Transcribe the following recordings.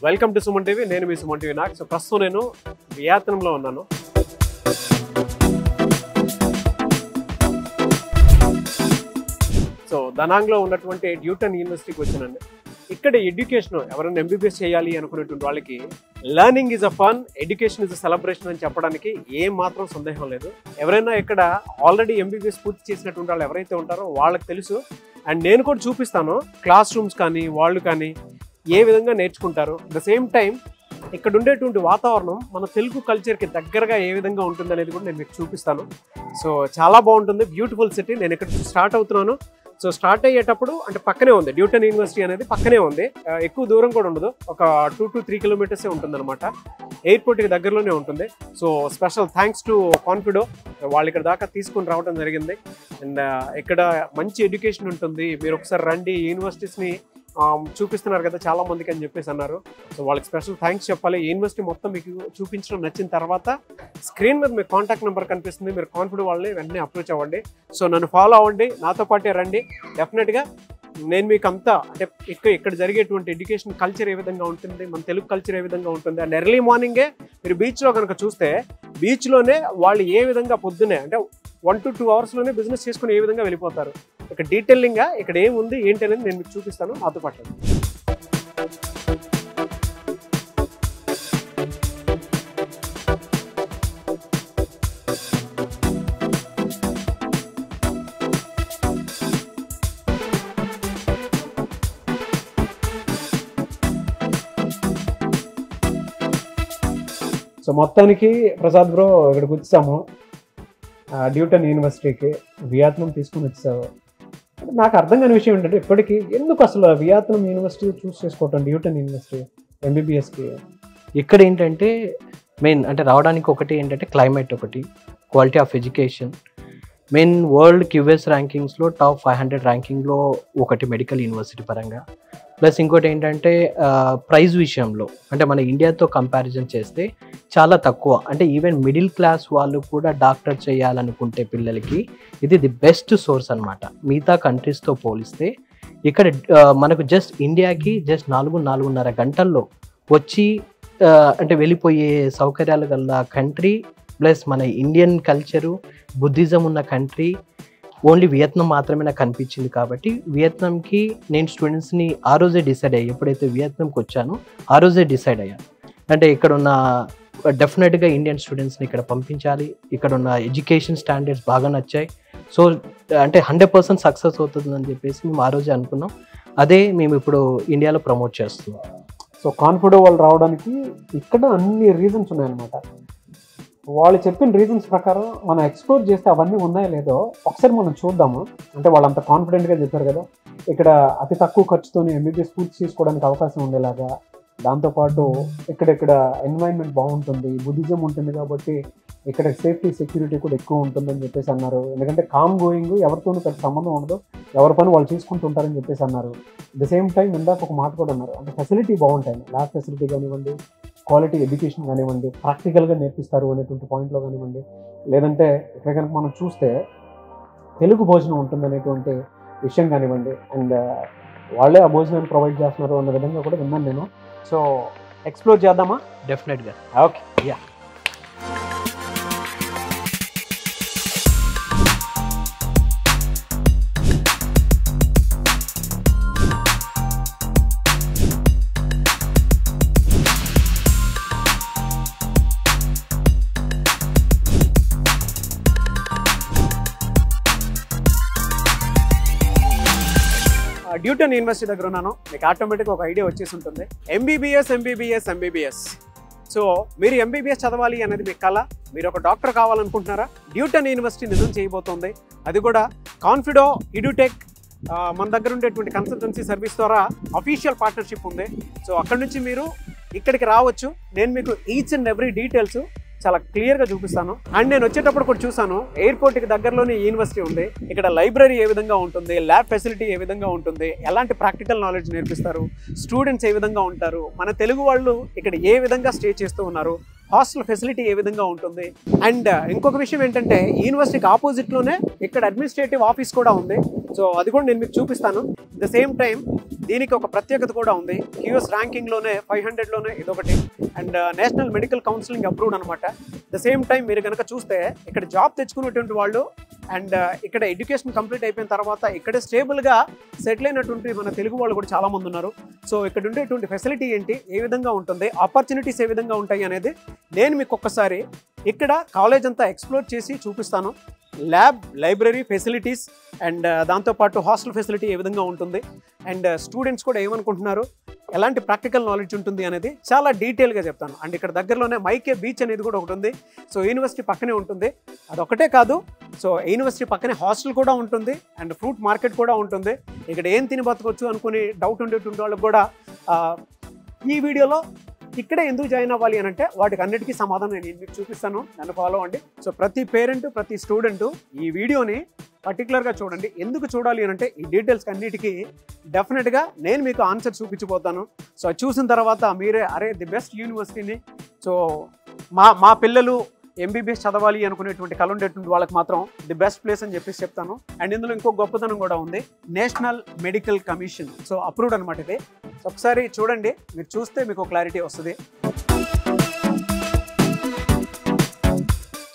Welcome to Suman TV. నేను మీ Suman TV Nag. So ప్రస్తుతం నేను వియత్నాంలో ఉన్నాను. సో దనాంగ్లో ఉన్నటువంటి డ్యూటన్ యూనివర్సిటీకి వచ్చానండి. ఇక్కడ ఎడ్యుకేషన్ ఎవరైనా ఎంబీబీఎస్ చేయాలి అనుకునేటువంటి వాళ్ళకి learning is a fun, education is a celebration అని చెప్పడానికి ఏం మాత్రం సందేహం లేదు. ఎవరైనా ఇక్కడ ఆల్రెడీ ఎంబీబీఎస్ పూర్తి చేసినటువంటి వాళ్ళు ఎవరైతే ఉంటారో వాళ్ళకి తెలుసు. అండ్ నేను కూడా చూపిస్తాను క్లాస్ రూమ్స్ కానీ వాళ్ళు కానీ ఏ విధంగా నేర్చుకుంటారు. ద సేమ్ టైం ఇక్కడ ఉండేటువంటి వాతావరణం మన తెలుగు కల్చర్కి దగ్గరగా ఏ విధంగా ఉంటుంది అనేది కూడా నేను మీకు చూపిస్తాను. సో చాలా బాగుంటుంది, బ్యూటిఫుల్ సిటీ. నేను ఇక్కడ స్టార్ట్ అవుతున్నాను. సో స్టార్ట్ అయ్యేటప్పుడు అంటే పక్కనే ఉంది డ్యూటన్ యూనివర్సిటీ అనేది, పక్కనే ఉంది. ఎక్కువ దూరం కూడా ఉండదు, ఒక 2 to 3 kilometers ఉంటుంది అనమాట. ఎయిర్పోర్ట్కి దగ్గరలోనే ఉంటుంది. సో స్పెషల్ థ్యాంక్స్ టు కాన్ఫిడో, వాళ్ళు ఇక్కడ దాకా తీసుకొని రావడం జరిగింది. అండ్ ఇక్కడ మంచి ఎడ్యుకేషన్ ఉంటుంది. మీరు ఒకసారి రండి, యూనివర్సిటీస్ని చూపిస్తున్నారు కదా చాలా మందికి అని చెప్పేసి అన్నారు. సో వాళ్ళకి స్పెషల్ థ్యాంక్స్ చెప్పాలి. యూనివర్సిటీ మొత్తం మీకు చూపించడం నచ్చిన తర్వాత స్క్రీన్ మీద మీకు కాంటాక్ట్ నెంబర్ కనిపిస్తుంది. మీరు కాన్ఫిడెంట్ వాళ్ళని వెంటనే అప్రోచ్ అవ్వండి. సో నన్ను ఫాలో అవ్వండి, నాతో పాటే రండి. డెఫినెట్గా నేను మీకు అంతా అంటే ఇక్కడ జరిగేటువంటి ఎడ్యుకేషన్ కల్చర్ ఏ విధంగా ఉంటుంది, మన తెలుగు కల్చర్ ఏ విధంగా ఉంటుంది. అండ్ ఎర్లీ మార్నింగే మీరు బీచ్లో కనుక చూస్తే బీచ్లోనే వాళ్ళు ఏ విధంగా పొద్దునే అంటే 1 to 2 hours బిజినెస్ చేసుకుని ఏ విధంగా వెళ్ళిపోతారు. ఇక్కడ డీటెయిలింగ్గా ఇక్కడ ఏముంది ఏంటి అనేది నేను మీకు చూపిస్తాను, నాతో పాటు. సో మొత్తానికి ప్రసాద్ బ్రో ఇక్కడికి వచ్చాము, డ్యూటన్ యూనివర్సిటీకి. వియత్నాం తీసుకుని వచ్చావు. నాకు అర్థం కాని విషయం ఏంటంటే ఇప్పటికీ ఎందుకు అసలు వియత్నాం యూనివర్సిటీ చూస్ చేసుకోవటం, డ్యూటన్ యూనివర్సిటీ ఎంబీబీఎస్కి? ఇక్కడ ఏంటంటే మెయిన్ అంటే రావడానికి ఒకటి ఏంటంటే క్లైమేట్, ఒకటి quality of education. Main world QS ర్యాంకింగ్స్లో టాప్ 500 ర్యాంకింగ్లో ఒకటి మెడికల్ యూనివర్సిటీ పరంగా. ప్లస్ ఇంకోటి ఏంటంటే ప్రైజ్ విషయంలో అంటే మన ఇండియాతో కంపారిజన్ చేస్తే చాలా తక్కువ. అంటే ఈవెన్ మిడిల్ క్లాస్ వాళ్ళు కూడా డాక్టర్ చేయాలనుకుంటే పిల్లలకి ఇది ది బెస్ట్ సోర్స్ అనమాట. మిగతా కంట్రీస్తో పోలిస్తే ఇక్కడ మనకు జస్ట్ ఇండియాకి జస్ట్ 4-4.5 గంటల్లో వచ్చి అంటే వెళ్ళిపోయే సౌకర్యాలు గల కంట్రీ. ప్లస్ మన ఇండియన్ కల్చరు, బుద్ధిజం ఉన్న కంట్రీ ఓన్లీ వియత్నాం మాత్రమే నాకు కనిపించింది. కాబట్టి వియత్నాంకి నేను స్టూడెంట్స్ని ఆ రోజే డిసైడ్ అయ్యాను. ఎప్పుడైతే వియత్నాంకి వచ్చానో ఆ రోజే డిసైడ్ అయ్యాను. అంటే ఇక్కడ ఉన్న డెఫినెట్గా ఇండియన్ స్టూడెంట్స్ని ఇక్కడ పంపించాలి. ఇక్కడ ఉన్న ఎడ్యుకేషన్ స్టాండర్డ్స్ బాగా నచ్చాయి. సో అంటే 100% సక్సెస్ అవుతుందని చెప్పేసి మేము ఆ రోజే అనుకున్నాం. అదే మేము ఇప్పుడు ఇండియాలో ప్రమోట్ చేస్తున్నాం. సో కాన్ఫిడెంట్ వాళ్ళు రావడానికి ఇక్కడ అన్ని రీజన్స్ ఉన్నాయన్నమాట. వాళ్ళు చెప్పిన రీజన్స్ ప్రకారం మనం ఎక్స్ప్లోర్ చేస్తే అవన్నీ ఉన్నాయో లేదో ఒకసారి మనం చూద్దాము. అంటే వాళ్ళు అంత కాన్ఫిడెంట్గా చెప్పారు కదా, ఇక్కడ అతి తక్కువ ఖర్చుతోనే ఎంబీబీఎస్ పూర్తి చేసుకోవడానికి అవకాశం ఉండేలాగా. దాంతోపాటు ఇక్కడ ఎన్వైరన్మెంట్ బాగుంటుంది, బుద్ధిజం ఉంటుంది కాబట్టి ఇక్కడ సేఫ్టీ సెక్యూరిటీ కూడా ఎక్కువ ఉంటుందని చెప్పేసి అన్నారు. ఎందుకంటే కామ్ గోయింగ్, ఎవరితోనూ పెద్ద సంబంధం ఉండదు, ఎవరి పని వాళ్ళు చూసుకుంటూ ఉంటారని చెప్పేసి అన్నారు. ద సేమ్ టైం ఇందాక ఒక మాట కూడా అన్నారు, అంటే ఫెసిలిటీ బాగుంటాయి, ల్యాబ్ ఫెసిలిటీ కానివ్వండి, క్వాలిటీ ఎడ్యుకేషన్ కానివ్వండి, ప్రాక్టికల్గా నేర్పిస్తారు అనేటువంటి పాయింట్లో కానివ్వండి, లేదంటే ఇక్కడ కనుక మనం చూస్తే తెలుగు భోజనం ఉంటుంది అనేటువంటి విషయం కానివ్వండి. అండ్ వాళ్ళే ఆ భోజనాన్ని ప్రొవైడ్ చేస్తున్నారు అన్న విధంగా కూడా విన్నాను నేను. సో ఎక్స్ప్లోర్ చేద్దామా? డెఫినెట్గా. Okay, yeah. డ్యూటన్ యూనివర్సిటీ దగ్గర ఉన్నాను. మీకు ఆటోమేటిక్గా ఒక ఐడియా వచ్చేసి ఉంటుంది, ఎంబీబీఎస్. సో మీరు ఎంబీబీఎస్ చదవాలి అనేది మీ కళ, మీరు ఒక డాక్టర్ కావాలనుకుంటున్నారా? డ్యూటన్ యూనివర్సిటీ నిజం చేయబోతోంది. అది కూడా కాన్ఫిడో ఎడ్యుటెక్ మన దగ్గర ఉండేటువంటి కన్సల్టెన్సీ సర్వీస్ ద్వారా అఫీషియల్ పార్ట్నర్షిప్ ఉంది. సో అక్కడ నుంచి మీరు ఇక్కడికి రావచ్చు. నేను మీకు ఈచ్ అండ్ ఎవ్రీ డీటెయిల్స్ చాలా క్లియర్గా చూపిస్తాను. అండ్ నేను వచ్చేటప్పుడు కూడా చూసాను, ఎయిర్పోర్ట్కి దగ్గరలోనే యూనివర్సిటీ ఉంది. ఇక్కడ లైబ్రరీ ఏ విధంగా ఉంటుంది, ల్యాబ్ ఫెసిలిటీ ఏ విధంగా ఉంటుంది, ఎలాంటి ప్రాక్టికల్ నాలెడ్జ్ నేర్పిస్తారు, స్టూడెంట్స్ ఏ విధంగా ఉంటారు, మన తెలుగు వాళ్ళు ఇక్కడ ఏ విధంగా స్టే చేస్తూ ఉన్నారు, హాస్టల్ ఫెసిలిటీ ఏ విధంగా ఉంటుంది. అండ్ ఇంకొక విషయం ఏంటంటే యూనివర్సిటీకి ఆపోజిట్లోనే ఇక్కడ అడ్మినిస్ట్రేటివ్ ఆఫీస్ కూడా ఉంది. సో అది కూడా నేను మీకు చూపిస్తాను. ద సేమ్ టైం దీనికి ఒక ప్రత్యేకత కూడా ఉంది. క్యూఎస్ ర్యాంకింగ్లోనే 500లోనే ఇదొకటి. And national medical counselling approved అనమాట. ద సేమ్ టైం మీరు కనుక చూస్తే ఇక్కడ జాబ్ తెచ్చుకున్నటువంటి వాళ్ళు అండ్ ఇక్కడ ఎడ్యుకేషన్ కంప్లీట్ అయిపోయిన తర్వాత ఇక్కడే స్టేబుల్గా సెటిల్ అయినటువంటి మన తెలుగు వాళ్ళు కూడా చాలామంది ఉన్నారు. సో ఇక్కడ ఉండేటువంటి ఫెసిలిటీ ఏంటి, ఏ విధంగా ఉంటుంది, ఆపర్చునిటీస్ ఏ విధంగా ఉంటాయి అనేది నేను మీకు ఒక్కసారి ఇక్కడ కాలేజ్ అంతా ఎక్స్ప్లోర్ చేసి చూపిస్తాను. ల్యాబ్, లైబ్రరీ ఫెసిలిటీస్ అండ్ దాంతోపాటు హాస్టల్ ఫెసిలిటీ ఏ విధంగా ఉంటుంది అండ్ స్టూడెంట్స్ కూడా ఏమనుకుంటున్నారు, ఎలాంటి ప్రాక్టికల్ నాలెడ్జ్ ఉంటుంది అనేది చాలా డీటెయిల్గా చెప్తాను. అండ్ ఇక్కడ దగ్గరలోనే మైకే బీచ్ అనేది కూడా ఒకటి ఉంది. సో యూనివర్సిటీ పక్కనే ఉంటుంది. అదొకటే కాదు, సో యూనివర్సిటీ పక్కనే హాస్టల్ కూడా ఉంటుంది అండ్ ఫ్రూట్ మార్కెట్ కూడా ఉంటుంది. ఇక్కడ ఏం తిని బతకొచ్చు అనుకుని డౌట్ ఉండేటువంటి వాళ్ళకి కూడా ఈ వీడియోలో ఇక్కడే ఎందుకు జాయిన్ అవ్వాలి అని అంటే వాటికి అన్నిటికీ సమాధానం నేను మీకు చూపిస్తాను. నన్ను ఫాలో అవ్వండి. సో ప్రతి పేరెంట్, ప్రతి స్టూడెంట్ ఈ వీడియోని పర్టికులర్గా చూడండి. ఎందుకు చూడాలి అని అంటే ఈ డీటెయిల్స్కి అన్నిటికీ డెఫినెట్గా నేను మీకు ఆన్సర్ చూపించిపోతాను. సో అది చూసిన తర్వాత మీరే అరే ది బెస్ట్ యూనివర్సిటీని, సో మా పిల్లలు ఎంబీబీఎస్ చదవాలి అనుకునేటువంటి కళ ఉండేటువంటి వాళ్ళకి మాత్రం ది బెస్ట్ ప్లేస్ అని చెప్పేసి చెప్తాను. అండ్ ఇందులో ఇంకో గొప్పతనం కూడా ఉంది, national medical commission so approved అనమాట ఇది. సో ఒకసారి చూడండి, మీరు చూస్తే మీకు క్లారిటీ వస్తుంది.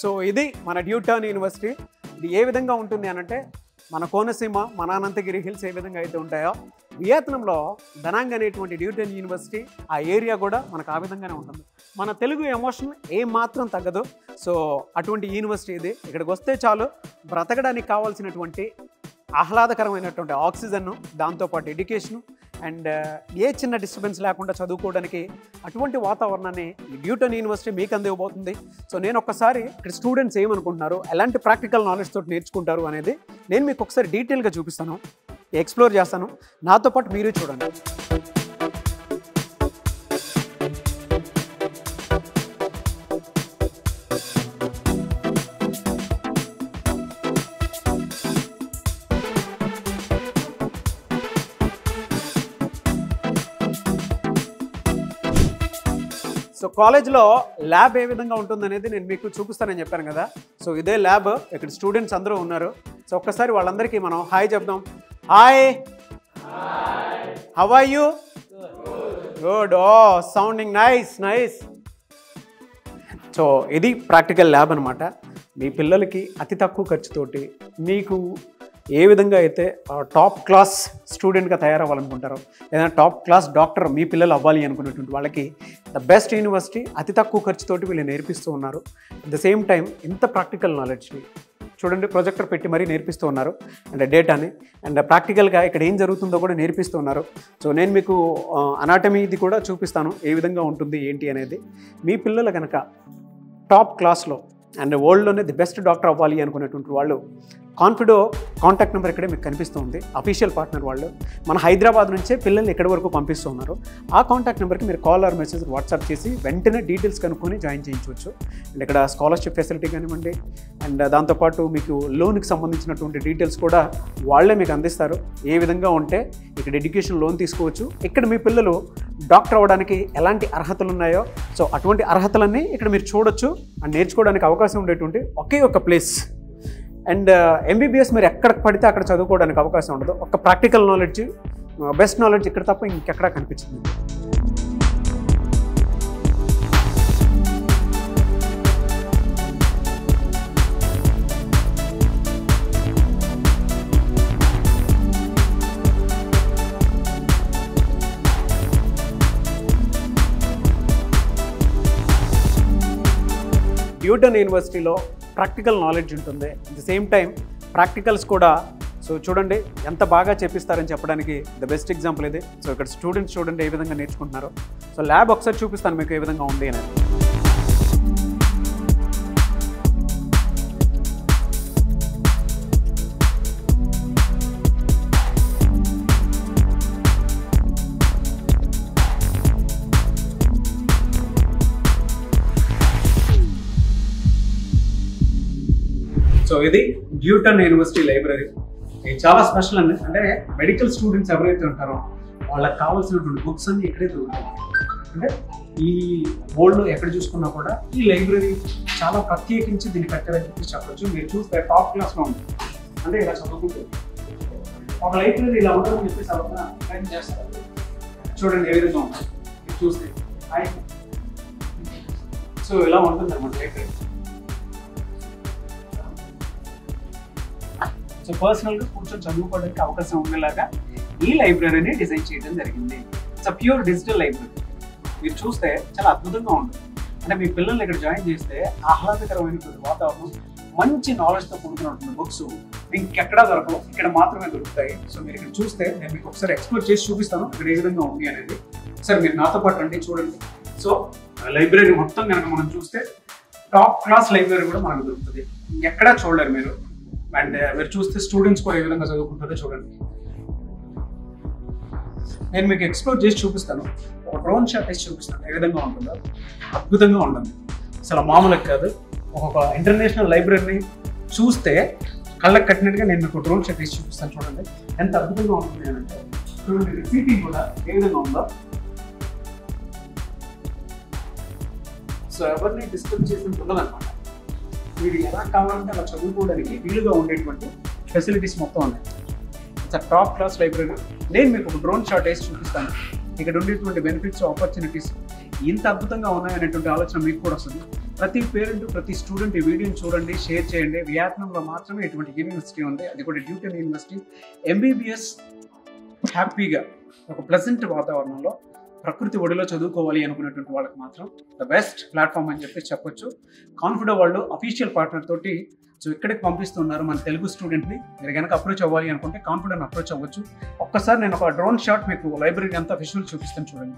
సో ఇది మన డ్యూటర్న్ యూనివర్సిటీ. ఇది ఏ విధంగా ఉంటుంది అనంటే మన కోనసీమ, మన అనంతగిరి హిల్స్ ఏ విధంగా అయితే ఉంటాయో వియత్నంలో దనాంగ్ అనేటువంటి డ్యూటర్న్ యూనివర్సిటీ ఆ ఏరియా కూడా మనకు ఆ విధంగానే ఉంటుంది. మన తెలుగు ఎమోషన్ ఏం మాత్రం తగ్గదు. సో అటువంటి యూనివర్సిటీ ఇది. ఇక్కడికి వస్తే చాలు బ్రతకడానికి కావాల్సినటువంటి ఆహ్లాదకరమైనటువంటి ఆక్సిజన్, దాంతోపాటు ఎడ్యుకేషను అండ్ ఏ చిన్న డిస్టర్బెన్స్ లేకుండా చదువుకోవడానికి అటువంటి వాతావరణాన్ని ఈ డ్యూటర్న్ యూనివర్సిటీ మీకు అందివ్వబోతుంది. సో నేను ఒక్కసారి ఇక్కడ స్టూడెంట్స్ ఏమనుకుంటున్నారు, ఎలాంటి ప్రాక్టికల్ నాలెడ్జ్ తోటి నేర్చుకుంటారు అనేది నేను మీకు ఒకసారి డీటెయిల్గా చూపిస్తాను, ఎక్స్ప్లోర్ చేస్తాను. నాతో పాటు మీరు చూడండి. సో కాలేజ్లో ల్యాబ్ ఏ విధంగా ఉంటుందనేది నేను మీకు చూపిస్తానని చెప్పాను కదా. సో ఇదే ల్యాబ్. ఇక్కడ స్టూడెంట్స్ అందరూ ఉన్నారు. సో ఒక్కసారి వాళ్ళందరికీ మనం హాయ్ చెప్దాం. Hi, how are you? Good. Oh sounding nice nice. So ఇది ప్రాక్టికల్ ల్యాబ్ అనమాట. మీ పిల్లలకి అతి తక్కువ ఖర్చుతోటి మీకు ఏ విధంగా అయితే టాప్ క్లాస్ స్టూడెంట్గా తయారవ్వాలనుకుంటారో, ఏదైనా టాప్ క్లాస్ డాక్టర్ మీ పిల్లలు అవ్వాలి అనుకునేటువంటి వాళ్ళకి ద బెస్ట్ యూనివర్సిటీ అతి తక్కువ ఖర్చుతోటి వీళ్ళు నేర్పిస్తూ ఉన్నారు. అట్ ద సేమ్ టైం ఇంత ప్రాక్టికల్ నాలెడ్జ్ని చూడండి, ప్రొజెక్టర్ పెట్టి మరీ నేర్పిస్తూ ఉన్నారు అండ్ డేటాని అండ్ ప్రాక్టికల్గా ఇక్కడ ఏం జరుగుతుందో కూడా నేర్పిస్తూ ఉన్నారు. సో నేను మీకు అనాటమీ ఇది కూడా చూపిస్తాను, ఏ విధంగా ఉంటుంది ఏంటి అనేది. మీ పిల్లలు కనుక టాప్ క్లాస్లో అండ్ వరల్డ్లోనే ది బెస్ట్ డాక్టర్ అవ్వాలి అనుకునేటువంటి వాళ్ళు కాన్ఫిడో కాంటాక్ట్ నెంబర్ ఇక్కడే మీకు కనిపిస్తూ ఉంది. అఫీషియల్ పార్ట్నర్ వాళ్ళు మన హైదరాబాద్ నుంచే పిల్లల్ని ఎక్కడి వరకు పంపిస్తూ ఉన్నారు. ఆ కాంటాక్ట్ నెంబర్కి మీరు కాల్ ఆర్ మెసేజ్ వాట్సాప్ చేసి వెంటనే డీటెయిల్స్ కనుక్కొని జాయిన్ చేయించవచ్చు. అండ్ ఇక్కడ స్కాలర్షిప్ ఫెసిలిటీ కానివ్వండి అండ్ దాంతోపాటు మీకు లోన్కి సంబంధించినటువంటి డీటెయిల్స్ కూడా వాళ్ళే మీకు అందిస్తారు. ఏ విధంగా ఉంటే ఇక్కడ ఎడ్యుకేషన్ లోన్ తీసుకోవచ్చు, ఇక్కడ మీ పిల్లలు డాక్టర్ అవ్వడానికి ఎలాంటి అర్హతలు ఉన్నాయో సో అటువంటి అర్హతలన్నీ ఇక్కడ మీరు చూడొచ్చు అండ్ నేర్చుకోవడానికి అవకాశం ఉండేటువంటి ఒకే ఒక ప్లేస్. అండ్ ఎంబీబీఎస్ మీరు ఎక్కడ పడితే అక్కడ చదువుకోవడానికి అవకాశం ఉండదు. ఒక ప్రాక్టికల్ నాలెడ్జ్, బెస్ట్ నాలెడ్జ్ ఇక్కడ తప్ప ఇంకెక్కడా కనిపించింది. డ్యూటర్న్ యూనివర్సిటీలో ప్రాక్టికల్ నాలెడ్జ్ ఉంటుంది. At the same time practicals కూడా సో చూడండి ఎంత బాగా చెప్పిస్తారని చెప్పడానికి ద బెస్ట్ ఎగ్జాంపుల్ ఇది. సో ఇక్కడ స్టూడెంట్స్ చూడండి ఏ విధంగా నేర్చుకుంటున్నారో. సో ల్యాబ్ ఒకసారి చూపిస్తాను మీకు ఏ విధంగా ఉంది అనేది. సో ఇది డ్యూటర్న్ యూనివర్సిటీ లైబ్రరీ. ఇది చాలా స్పెషల్ అండి. అంటే మెడికల్ స్టూడెంట్స్ ఎవరైతే ఉంటారో వాళ్ళకి కావాల్సినటువంటి బుక్స్ అన్ని ఇక్కడే దొరుకుతాయి. అంటే ఈ వరల్డ్లో ఎక్కడ చూసుకున్నా కూడా ఈ లైబ్రరీ చాలా ప్రత్యేకించి దీన్ని పెట్టారని చెప్పి చెప్పచ్చు. మీరు చూస్తే టాప్ క్లాస్లో ఉంది. అంటే ఇలా చదువుకుంటుంది ఒక లైబ్రరీ ఇలా ఉంటుందని చెప్పేసి ఎవరైనా ప్రయత్నం చేస్తారు. చూడండి ఏ విధంగా ఉంటుంది ఇది చూస్తే. సో ఇలా ఉంటుంది అన్నమాట లైబ్రరీ. సో పర్సనల్గా కూర్చొని చదువుకోవడానికి అవకాశం ఉండేలాగా ఈ లైబ్రరీని డిజైన్ చేయడం జరిగింది. It's pure digital library. మీరు చూస్తే చాలా అద్భుతంగా ఉంటుంది. అంటే మీ పిల్లల్ని ఇక్కడ జాయిన్ చేస్తే ఆహ్లాదకరమైనటువంటి వాతావరణం, మంచి నాలెడ్జ్తో కూడుకున్నటువంటి బుక్స్ మీకు ఎక్కడా దొరకవు, ఇక్కడ మాత్రమే దొరుకుతాయి. సో మీరు ఇక్కడ చూస్తే నేను మీకు ఒకసారి ఎక్స్ప్లోర్ చేసి చూపిస్తాను ఇక్కడ ఏ విధంగా ఉంది అనేది. సరే మీరు నాతో పాటు రండి, చూడండి. సో లైబ్రరీ మొత్తం కనుక మనం చూస్తే టాప్ క్లాస్ లైబ్రరీ కూడా మనకు దొరుకుతుంది, ఎక్కడా చూడలేరు మీరు. అండ్ మీరు చూస్తే స్టూడెంట్స్ కూడా ఏ విధంగా చదువుకుంటారో చూడండి. నేను మీకు ఎక్స్ప్లోర్ చేసి చూపిస్తాను, ఒక డ్రోన్ షాట్ వేసి చూపిస్తాను ఏ విధంగా ఉంటుందో. అద్భుతంగా ఉంటుంది, అసలు మామూలుగా కాదు. ఒక ఇంటర్నేషనల్ లైబ్రరీని చూస్తే కళ్ళకు కట్టినట్టుగా నేను మీకు డ్రోన్ షాట్ వేసి చూపిస్తాను. చూడండి ఎంత అద్భుతంగా ఉంటుంది అని అంటే. చూడండి సీటింగ్ కూడా ఏ విధంగా ఉందో. సో ఎవరిని డిస్టర్బ్ చేసినట్టు ఉండదన్నమాట. మీరు ఎలా కావాలంటే అలా చదువుకోవడానికి వీలుగా ఉండేటువంటి ఫెసిలిటీస్ మొత్తం ఉన్నాయి. It's top class library. నేను మీకు ఒక డ్రోన్ షాట్ వేసి చూపిస్తాను. ఇక్కడ ఉండేటువంటి బెనిఫిట్స్, ఆపర్చునిటీస్ ఇంత అద్భుతంగా ఉన్నాయనేటువంటి ఆలోచన మీకు కూడా వస్తుంది. ప్రతి పేరెంట్, ప్రతి స్టూడెంట్ ఈ వీడియోని చూడండి, షేర్ చేయండి. వియత్నాంలో మాత్రమే ఇటువంటి యూనివర్సిటీ ఉంది, అది కూడా డ్యూటన్ యూనివర్సిటీ. ఎంబీబీఎస్ హ్యాపీగా ఒక ప్లెజెంట్ వాతావరణంలో ప్రకృతి ఒడిలో చదువుకోవాలి అనుకునేటువంటి వాళ్ళకి మాత్రం ద బెస్ట్ ప్లాట్ఫామ్ అని చెప్పొచ్చు. కాన్ఫిడో వాళ్ళు అఫీషియల్ పార్ట్నర్ తోటి సో ఇక్కడికి పంపిస్తున్నారు మన తెలుగు స్టూడెంట్ని. మీరు కనుక అప్రోచ్ అవ్వాలి అనుకుంటే కాన్ఫిడెంట్ అప్రోచ్ అవ్వచ్చు. ఒక్కసారి నేను ఒక డ్రోన్ షాట్ మీకు లైబ్రరీ అంతా విజువల్ చూపిస్తాను చూడండి.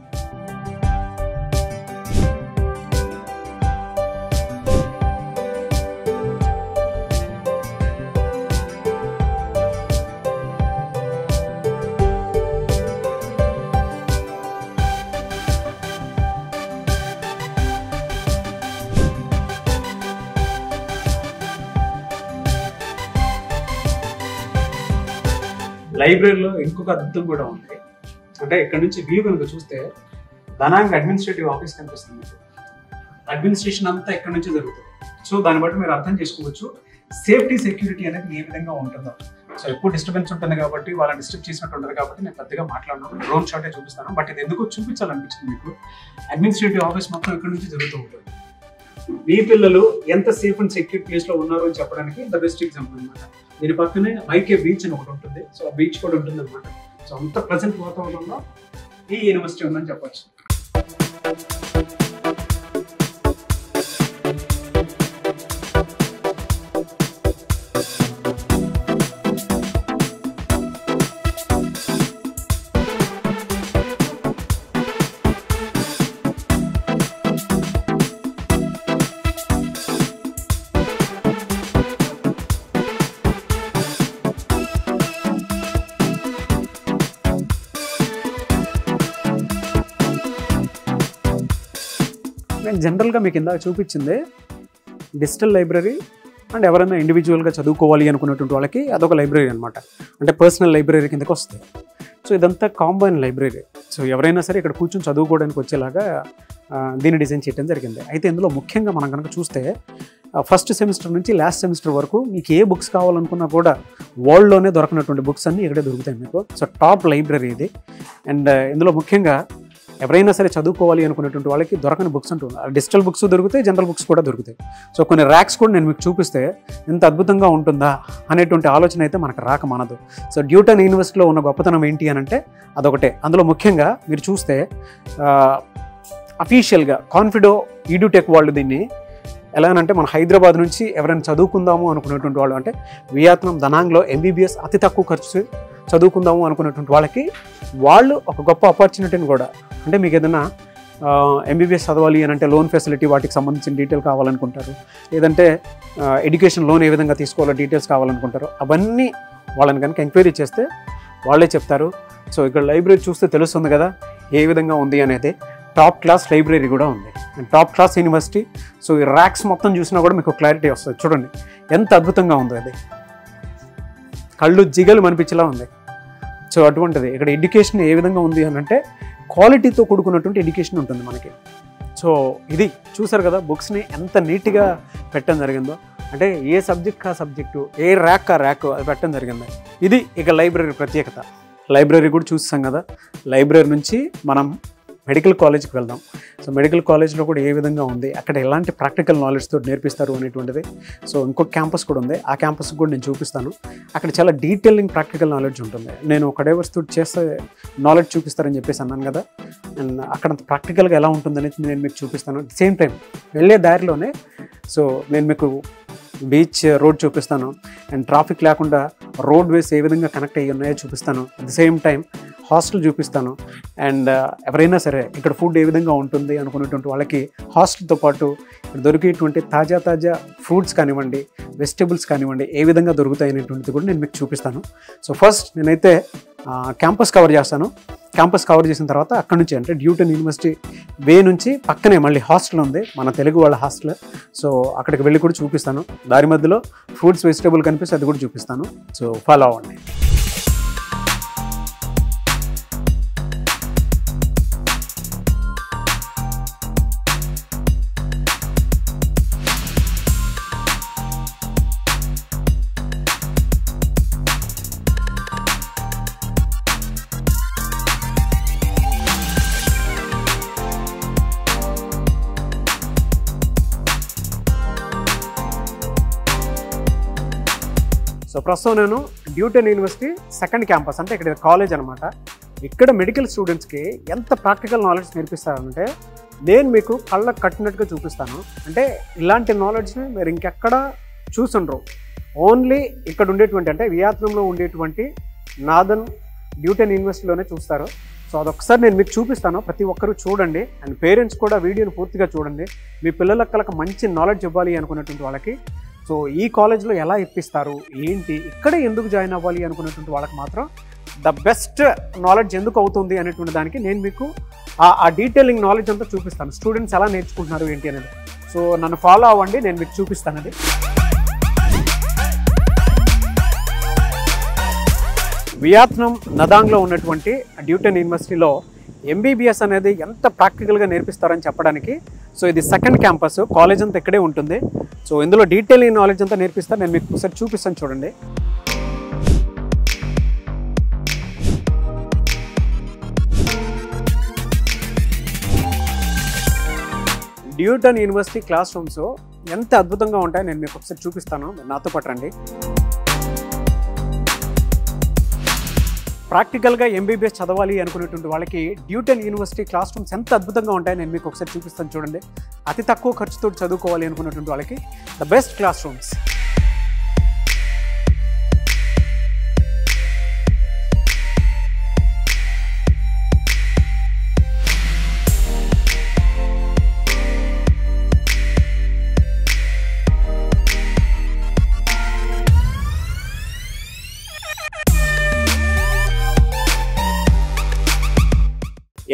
లైబ్రరీలో ఇంకొక అద్భుతం కూడా ఉంది. అంటే ఇక్కడ నుంచి వ్యూ కనుక చూస్తే ధనాంగ్ అడ్మినిస్ట్రేటివ్ ఆఫీస్ కనిపిస్తుంది. అడ్మినిస్ట్రేషన్ అంతా ఇక్కడ నుంచి జరుగుతుంది. సో దాన్ని బట్టి మీరు అర్థం చేసుకోవచ్చు సేఫ్టీ, సెక్యూరిటీ అనేది ఏ విధంగా ఉంటుందో. సో ఎక్కువ డిస్టర్బెన్స్ ఉంటుంది కాబట్టి, వాళ్ళని డిస్టర్బ్ చేసినట్టు ఉంటుంది కాబట్టి నేను పెద్దగా మాట్లాడినాను, డ్రోన్ షాటే చూపిస్తాను. బట్ ఇది ఎందుకు చూపించాలనిపించింది మీకు. అడ్మినిస్ట్రేటివ్ ఆఫీస్ మొత్తం ఇక్కడ నుంచి జరుగుతూ ఉంటుంది. మీ పిల్లలు ఎంత సేఫ్ అండ్ సెక్యూర్ ప్లేస్లో ఉన్నారు అని చెప్పడానికి ద బెస్ట్ ఎగ్జాంపుల్ అనమాట. దీని పక్కనే వైకే బీచ్ అని ఒకటి ఉంటుంది. సో ఆ బీచ్ కూడా ఉంటుంది అనమాట. సో అంత ప్రజెంట్ వాతావరణంలో ఈ యూనివర్సిటీ ఉందని చెప్పచ్చు. నేను జనరల్గా మీకు ఇందాక చూపించింది డిజిటల్ లైబ్రరీ అండ్ ఎవరైనా ఇండివిజువల్గా చదువుకోవాలి అనుకున్నటువంటి వాళ్ళకి అదొక లైబ్రరీ అనమాట. అంటే పర్సనల్ లైబ్రరీ కిందకి వస్తుంది. సో ఇదంతా కాంబైన్ లైబ్రరీ. సో ఎవరైనా సరే ఇక్కడ కూర్చొని చదువుకోవడానికి వచ్చేలాగా దీన్ని డిజైన్ చేయడం జరిగింది. అయితే ఇందులో ముఖ్యంగా మనం కనుక చూస్తే ఫస్ట్ సెమిస్టర్ నుంచి లాస్ట్ సెమిస్టర్ వరకు మీకు ఏ బుక్స్ కావాలనుకున్నా కూడా వరల్డ్లోనే దొరకనటువంటి బుక్స్ అన్నీ ఇక్కడే దొరుకుతాయి మీకు. సో టాప్ లైబ్రరీ ఇది. అండ్ ఇందులో ముఖ్యంగా ఎవరైనా సరే చదువుకోవాలి అనుకునేటువంటి వాళ్ళకి దొరకని బుక్స్ ఉంటుంది. డిజిటల్ బుక్స్ దొరుకుతాయి, జనరల్ బుక్స్ కూడా దొరుకుతాయి. సో కొన్ని ర్యాక్స్ కూడా నేను మీకు చూపిస్తే ఎంత అద్భుతంగా ఉంటుందా అనేటువంటి ఆలోచన అయితే మనకు రాక మనదు. సో డ్యూటన్ యూనివర్సిటీలో ఉన్న గొప్పతనం ఏంటి అని అంటే అదొకటే. అందులో ముఖ్యంగా మీరు చూస్తే అఫీషియల్గా కాన్ఫిడో ఈడ్యూటెక్ వాళ్ళు దీన్ని ఎలాగనంటే మన హైదరాబాద్ నుంచి ఎవరైనా చదువుకుందాము అనుకునేటువంటి వాళ్ళు, అంటే వియత్నాం ధనాంగ్లో ఎంబీబీఎస్ అతి తక్కువ ఖర్చు చదువుకుందాము అనుకునేటువంటి వాళ్ళకి వాళ్ళు ఒక గొప్ప ఆపర్చునిటీని కూడా, అంటే మీకు ఏదైనా ఎంబీబీఎస్ చదవాలి అని అంటే లోన్ ఫెసిలిటీ వాటికి సంబంధించిన డీటెయిల్ కావాలనుకుంటారు, లేదంటే ఎడ్యుకేషన్ లోన్ ఏ విధంగా తీసుకోవాలో డీటెయిల్స్ కావాలనుకుంటారు, అవన్నీ వాళ్ళని కనుక ఎంక్వైరీ చేస్తే వాళ్ళే చెప్తారు. సో ఇక్కడ లైబ్రరీ చూస్తే తెలుస్తుంది కదా ఏ విధంగా ఉంది అనేది. టాప్ క్లాస్ లైబ్రరీ కూడా ఉంది and top class university. So ఈ ర్యాక్స్ మొత్తం చూసినా కూడా మీకు క్లారిటీ వస్తుంది. చూడండి ఎంత అద్భుతంగా ఉంది, అది కళ్ళు జిగలు అనిపించేలా ఉంది. సో అటువంటిది ఇక్కడ ఎడ్యుకేషన్ ఏ విధంగా ఉంది అని అంటే క్వాలిటీతో కూడుకున్నటువంటి ఎడ్యుకేషన్ ఉంటుంది మనకి. సో ఇది చూసారు కదా బుక్స్ని ఎంత నీట్గా పెట్టడం జరిగిందో. అంటే ఏ సబ్జెక్ట్ ఆ సబ్జెక్టు, ఏ ర్యాక్ ఆ ర్యాక్ అది పెట్టడం జరిగింది. ఇది ఇక లైబ్రరీ ప్రత్యేకత. లైబ్రరీ కూడా చూస్తాం కదా. లైబ్రరీ నుంచి మనం మెడికల్ కాలేజ్కి వెళ్దాం. సో మెడికల్ కాలేజ్లో కూడా ఏ విధంగా ఉంది, అక్కడ ఎలాంటి ప్రాక్టికల్ నాలెడ్జ్తో నేర్పిస్తారు అనేటువంటిది. సో ఇంకొక క్యాంపస్ కూడా ఉంది, ఆ క్యాంపస్కి కూడా నేను చూపిస్తాను. అక్కడ చాలా డీటెయిలింగ్ ప్రాక్టికల్ నాలెడ్జ్ ఉంటుంది. నేను ఒక డైవర్స్తో చేస్తే నాలెడ్జ్ చూపిస్తారని చెప్పేసి అన్నాను కదా, అండ్ అక్కడ ప్రాక్టికల్గా ఎలా ఉంటుందనేది నేను మీకు చూపిస్తాను. అట్ సేమ్ టైం వెళ్ళే దారిలోనే సో నేను మీకు బీచ్ రోడ్ చూపిస్తాను, అండ్ ట్రాఫిక్ లేకుండా రోడ్ వేస్ ఏ విధంగా కనెక్ట్ అయ్యి ఉన్నాయో చూపిస్తాను. At the same time hostel చూపిస్తాను. అండ్ ఎవరైనా సరే ఇక్కడ ఫుడ్ ఏ విధంగా ఉంటుంది అనుకునేటువంటి వాళ్ళకి హాస్టల్తో పాటు ఇక్కడ దొరికేటువంటి తాజా ఫ్రూట్స్ కానివ్వండి, వెజిటేబుల్స్ కానివ్వండి ఏ విధంగా దొరుకుతాయి అనేటువంటిది కూడా నేను మీకు చూపిస్తాను. సో ఫస్ట్ నేనైతే క్యాంపస్ కవర్ చేస్తాను. క్యాంపస్ కవర్ చేసిన తర్వాత అక్కడ నుంచి అంటే డ్యూటన్ యూనివర్సిటీ వే నుంచి పక్కనే మళ్ళీ హాస్టల్ ఉంది, మన తెలుగు వాళ్ళ హాస్టల్. సో అక్కడికి వెళ్ళి కూడా చూపిస్తాను. దారి మధ్యలో ఫ్రూట్స్ వెజిటేబుల్ కనిపిస్తే అది కూడా చూపిస్తాను. సో ఫాలో అవ్వండి. సో ప్రస్తుతం నేను డ్యూటన్ యూనివర్సిటీ సెకండ్ క్యాంపస్, అంటే ఇక్కడ కాలేజ్ అనమాట. ఇక్కడ మెడికల్ స్టూడెంట్స్కి ఎంత ప్రాక్టికల్ నాలెడ్జ్ నేర్పిస్తారంటే నేను మీకు కళ్ళకు కట్టినట్టుగా చూపిస్తాను. అంటే ఇలాంటి నాలెడ్జ్ని మీరు ఇంకెక్కడ చూసుండ్రు. ఓన్లీ ఇక్కడ ఉండేటువంటి అంటే వియత్నాంలో ఉండేటువంటి నాదన్ డ్యూటన్ యూనివర్సిటీలోనే చూస్తారు. సో అదొకసారి నేను మీకు చూపిస్తాను. ప్రతి ఒక్కరూ చూడండి, అండ్ పేరెంట్స్ కూడా వీడియోని పూర్తిగా చూడండి. మీ పిల్లలకి మంచి నాలెడ్జ్ ఇవ్వాలి అనుకునేటువంటి వాళ్ళకి సో ఈ కాలేజ్లో ఎలా ఇప్పిస్తారు ఏంటి, ఇక్కడ ఎందుకు జాయిన్ అవ్వాలి అనుకునేటువంటి వాళ్ళకి మాత్రం ద బెస్ట్ నాలెడ్జ్ ఎందుకు అవుతుంది అనేటువంటి దానికి నేను మీకు ఆ డీటెయిలింగ్ నాలెడ్జ్ అంతా చూపిస్తాను. స్టూడెంట్స్ ఎలా నేర్చుకుంటున్నారు ఏంటి అనేది. సో నన్ను ఫాలో అవ్వండి, నేను మీకు చూపిస్తాను అది. వియత్నాం నదాంగ్లో ఉన్నటువంటి డ్యూటన్ యూనివర్సిటీలో ఎంబీబీఎస్ అనేది ఎంత ప్రాక్టికల్గా నేర్పిస్తారని చెప్పడానికి సో ఇది సెకండ్ క్యాంపస్. కాలేజ్ అంతా ఇక్కడే ఉంటుంది. సో ఇందులో డీటెయిలింగ్ నాలెడ్జ్ అంతా నేర్పిస్తాను. నేను మీకు ఒకసారి చూపిస్తాను చూడండి. డ్యూటన్ యూనివర్సిటీ క్లాస్ రూమ్స్ ఎంత అద్భుతంగా ఉంటాయో నేను మీకు ఒకసారి చూపిస్తాను, నాతో పాటు రండి. ప్రాక్టికల్గా ఎంబీబీఎస్ చదవాలి అనుకునేటువంటి వాళ్ళకి డ్యూటన్ యూనివర్సిటీ క్లాస్ రూమ్స్ ఎంత అద్భుతంగా ఉంటాయో నేను మీకు ఒకసారి చూపిస్తాను చూడండి. అతి తక్కువ ఖర్చుతో చదువుకోవాలి అనుకునేటువంటి వాళ్ళకి the best class rooms.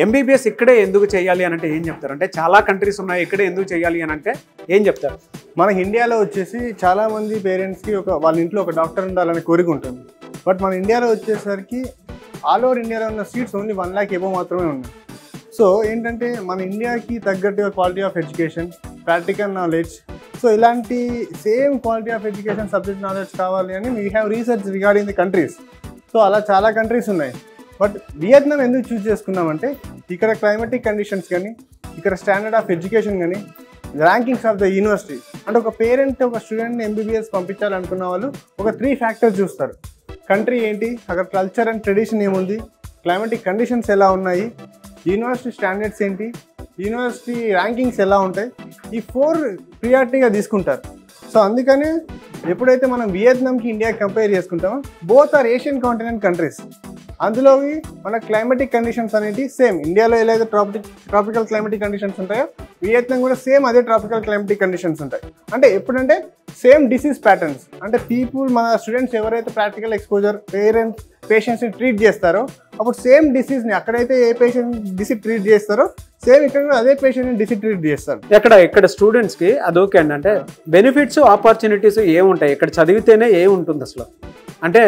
MBBS ఇక్కడే ఎందుకు చేయాలి అని అంటే ఏం చెప్తారు? అంటే చాలా కంట్రీస్ ఉన్నాయి, ఇక్కడే ఎందుకు చేయాలి అని అంటే ఏం చెప్తారు? మన ఇండియాలో వచ్చేసి చాలామంది పేరెంట్స్కి వాళ్ళ ఇంట్లో ఒక డాక్టర్ ఉండాలనే కోరిక ఉంటుంది. బట్ మన ఇండియాలో వచ్చేసరికి ఆల్ ఓవర్ ఇండియాలో ఉన్న సీట్స్ ఓన్లీ 1 lakh ఎబో మాత్రమే ఉన్నాయి. సో ఏంటంటే మన ఇండియాకి తగ్గట్టుగా quality of education, practical knowledge, so ఇలాంటి same quality of education, subject knowledge కావాలి అని we have research regarding the countries. So అలా చాలా కంట్రీస్ ఉన్నాయి. బట్ వియత్నాం ఎందుకు చూస్ చేసుకున్నామంటే ఇక్కడ క్లైమాటిక్ కండిషన్స్ కానీ, ఇక్కడ స్టాండర్డ్ ఆఫ్ ఎడ్యుకేషన్ కానీ, ర్యాంకింగ్స్ ఆఫ్ ద యూనివర్సిటీ. అంటే ఒక పేరెంట్ ఒక స్టూడెంట్ని ఎంబీబీఎస్ పంపించాలనుకున్న వాళ్ళు ఒక 3 factors చూస్తారు. కంట్రీ ఏంటి, అక్కడ కల్చర్ అండ్ ట్రెడిషన్ ఏముంది, క్లైమాటిక్ కండిషన్స్ ఎలా ఉన్నాయి, యూనివర్సిటీ స్టాండర్డ్స్ ఏంటి, యూనివర్సిటీ ర్యాంకింగ్స్ ఎలా ఉంటాయి, ఈ 4 ప్రియారిటీగా తీసుకుంటారు. సో అందుకనే ఎప్పుడైతే మనం వియత్నాంకి ఇండియాకి కంపేర్ చేసుకుంటామో both are Asian continent countries. అందులో మన క్లైమాటిక్ కండిషన్స్ అనేవి సేమ్. ఇండియాలో ఎలా అయితే ట్రాపికల్ క్లైమాటిక్ కండిషన్స్ ఉంటాయో వియత్నాం కూడా సేమ్ అదే ట్రాపికల్ క్లైమాటిక్ కండిషన్స్ ఉంటాయి. అంటే ఎప్పుడంటే సేమ్ డిసీజ్ ప్యాటర్న్స్. అంటే పీపుల్, మన స్టూడెంట్స్ ఎవరైతే ప్రాక్టికల్ ఎక్స్పోజర్ పేషెంట్స్ని ట్రీట్ చేస్తారో అప్పుడు సేమ్ డిసీజ్ని అక్కడైతే ఏ పేషెంట్ డిసీజ్ ట్రీట్ చేస్తారో సేమ్ ఇక్కడ కూడా అదే పేషెంట్ని డిసీజ్ ట్రీట్ చేస్తారు. ఇక్కడ స్టూడెంట్స్కి అదొకే అండి. అంటే బెనిఫిట్స్, ఆపర్చునిటీస్ ఏముంటాయి ఇక్కడ చదివితేనే ఏముంటుంది అసలు, అంటే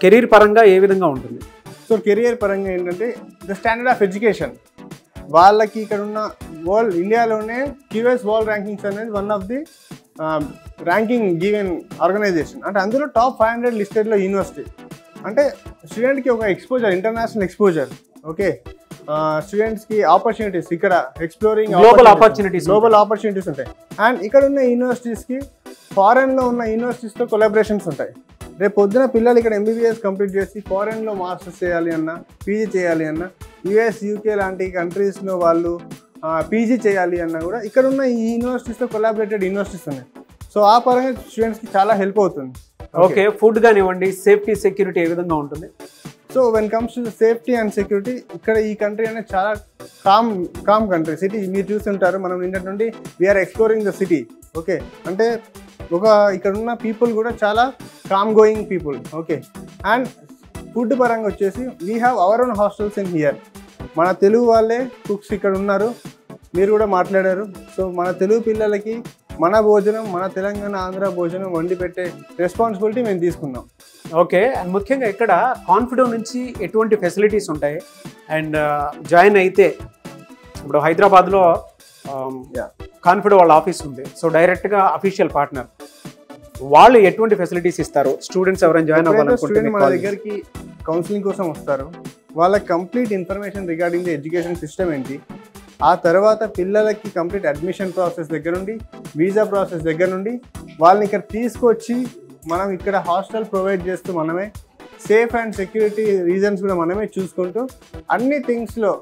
కెరీర్ పరంగా ఏ విధంగా ఉంటుంది? సో కెరియర్ పరంగా ఏంటంటే ద స్టాండర్డ్ ఆఫ్ ఎడ్యుకేషన్ వాళ్ళకి ఇక్కడ ఉన్న ఇండియాలోనే QS వరల్డ్ ర్యాంకింగ్స్ అనేది 1 of the ranking given organization. అంటే అందులో టాప్ 500 లిస్టెడ్లో యూనివర్సిటీ. అంటే స్టూడెంట్కి ఒక ఎక్స్పోజర్, ఇంటర్నేషనల్ ఎక్స్పోజర్. ఓకే, స్టూడెంట్స్కి ఆపర్చునిటీస్, ఇక్కడ ఎక్స్ప్లోరింగ్ గ్లోబల్ ఆపర్చునిటీస్ ఉంటాయి. అండ్ ఇక్కడ ఉన్న యూనివర్సిటీస్కి ఫారెన్లో ఉన్న యూనివర్సిటీస్తో కొలాబరేషన్స్ ఉంటాయి. రేపు పొద్దున పిల్లలు ఇక్కడ ఎంబీబీఎస్ కంప్లీట్ చేసి ఫారెన్లో మాస్టర్స్ చేయాలి అన్నా, పీజీ చేయాలి అన్నా, యుఎస్, యూకే లాంటి కంట్రీస్లో వాళ్ళు పీజీ చేయాలి అన్నా కూడా ఇక్కడ ఉన్న ఈ యూనివర్సిటీస్తో కొలాబరేటెడ్ యూనివర్సిటీస్ ఉన్నాయి. సో ఆ పరంగా స్టూడెంట్స్కి చాలా హెల్ప్ అవుతుంది. ఓకే, ఫుడ్ కానివ్వండి, సేఫ్టీ సెక్యూరిటీ ఏ విధంగా ఉంటుంది? So when comes to safety and security, ఇక్కడ ఈ కంట్రీ అనేది చాలా కామ్ కంట్రీ. సిటీ మీరు చూస్తుంటారు, మనం నిన్నటి నుండి we're exploring the city. Okay, అంటే ఇక్కడ ఉన్న పీపుల్ కూడా చాలా calm going people. Okay, and food పరంగా వచ్చేసి we have our own hostels in here. మన తెలుగు వాళ్ళే కుక్స్ ఇక్కడ ఉన్నారు, మీరు కూడా మాట్లాడారు. సో మన తెలుగు పిల్లలకి మన భోజనం, మన తెలంగాణ ఆంధ్ర భోజనం వండి పెట్టే రెస్పాన్సిబిలిటీ మేము తీసుకున్నాం. ఓకే, అండ్ ముఖ్యంగా ఇక్కడ కాన్ఫిడో నుంచి ఎటువంటి ఫెసిలిటీస్ ఉంటాయి? అండ్ జాయిన్ అయితే ఇప్పుడు హైదరాబాద్లో కాన్ఫిడో వాళ్ళ ఆఫీస్ ఉంది. సో డైరెక్ట్గా అఫీషియల్ పార్ట్నర్ వాళ్ళు ఎటువంటి ఫెసిలిటీస్ ఇస్తారు? స్టూడెంట్స్ ఎవరైనా జాయిన్ అవ్వాలనుకుంటే మన దగ్గరికి కౌన్సిలింగ్ కోసం వస్తారు. వాళ్ళకి complete information regarding the education system ఏంటి, ఆ తర్వాత పిల్లలకి కంప్లీట్ అడ్మిషన్ ప్రాసెస్ దగ్గర నుండి, వీసా ప్రాసెస్ దగ్గర నుండి వాళ్ళని ఇక్కడ తీసుకొచ్చి మనం ఇక్కడ హాస్టల్ ప్రొవైడ్ చేస్తూ మనమే సేఫ్ అండ్ సెక్యూరిటీ రీజన్స్ కూడా మనమే చూసుకుంటూ అన్ని థింగ్స్లో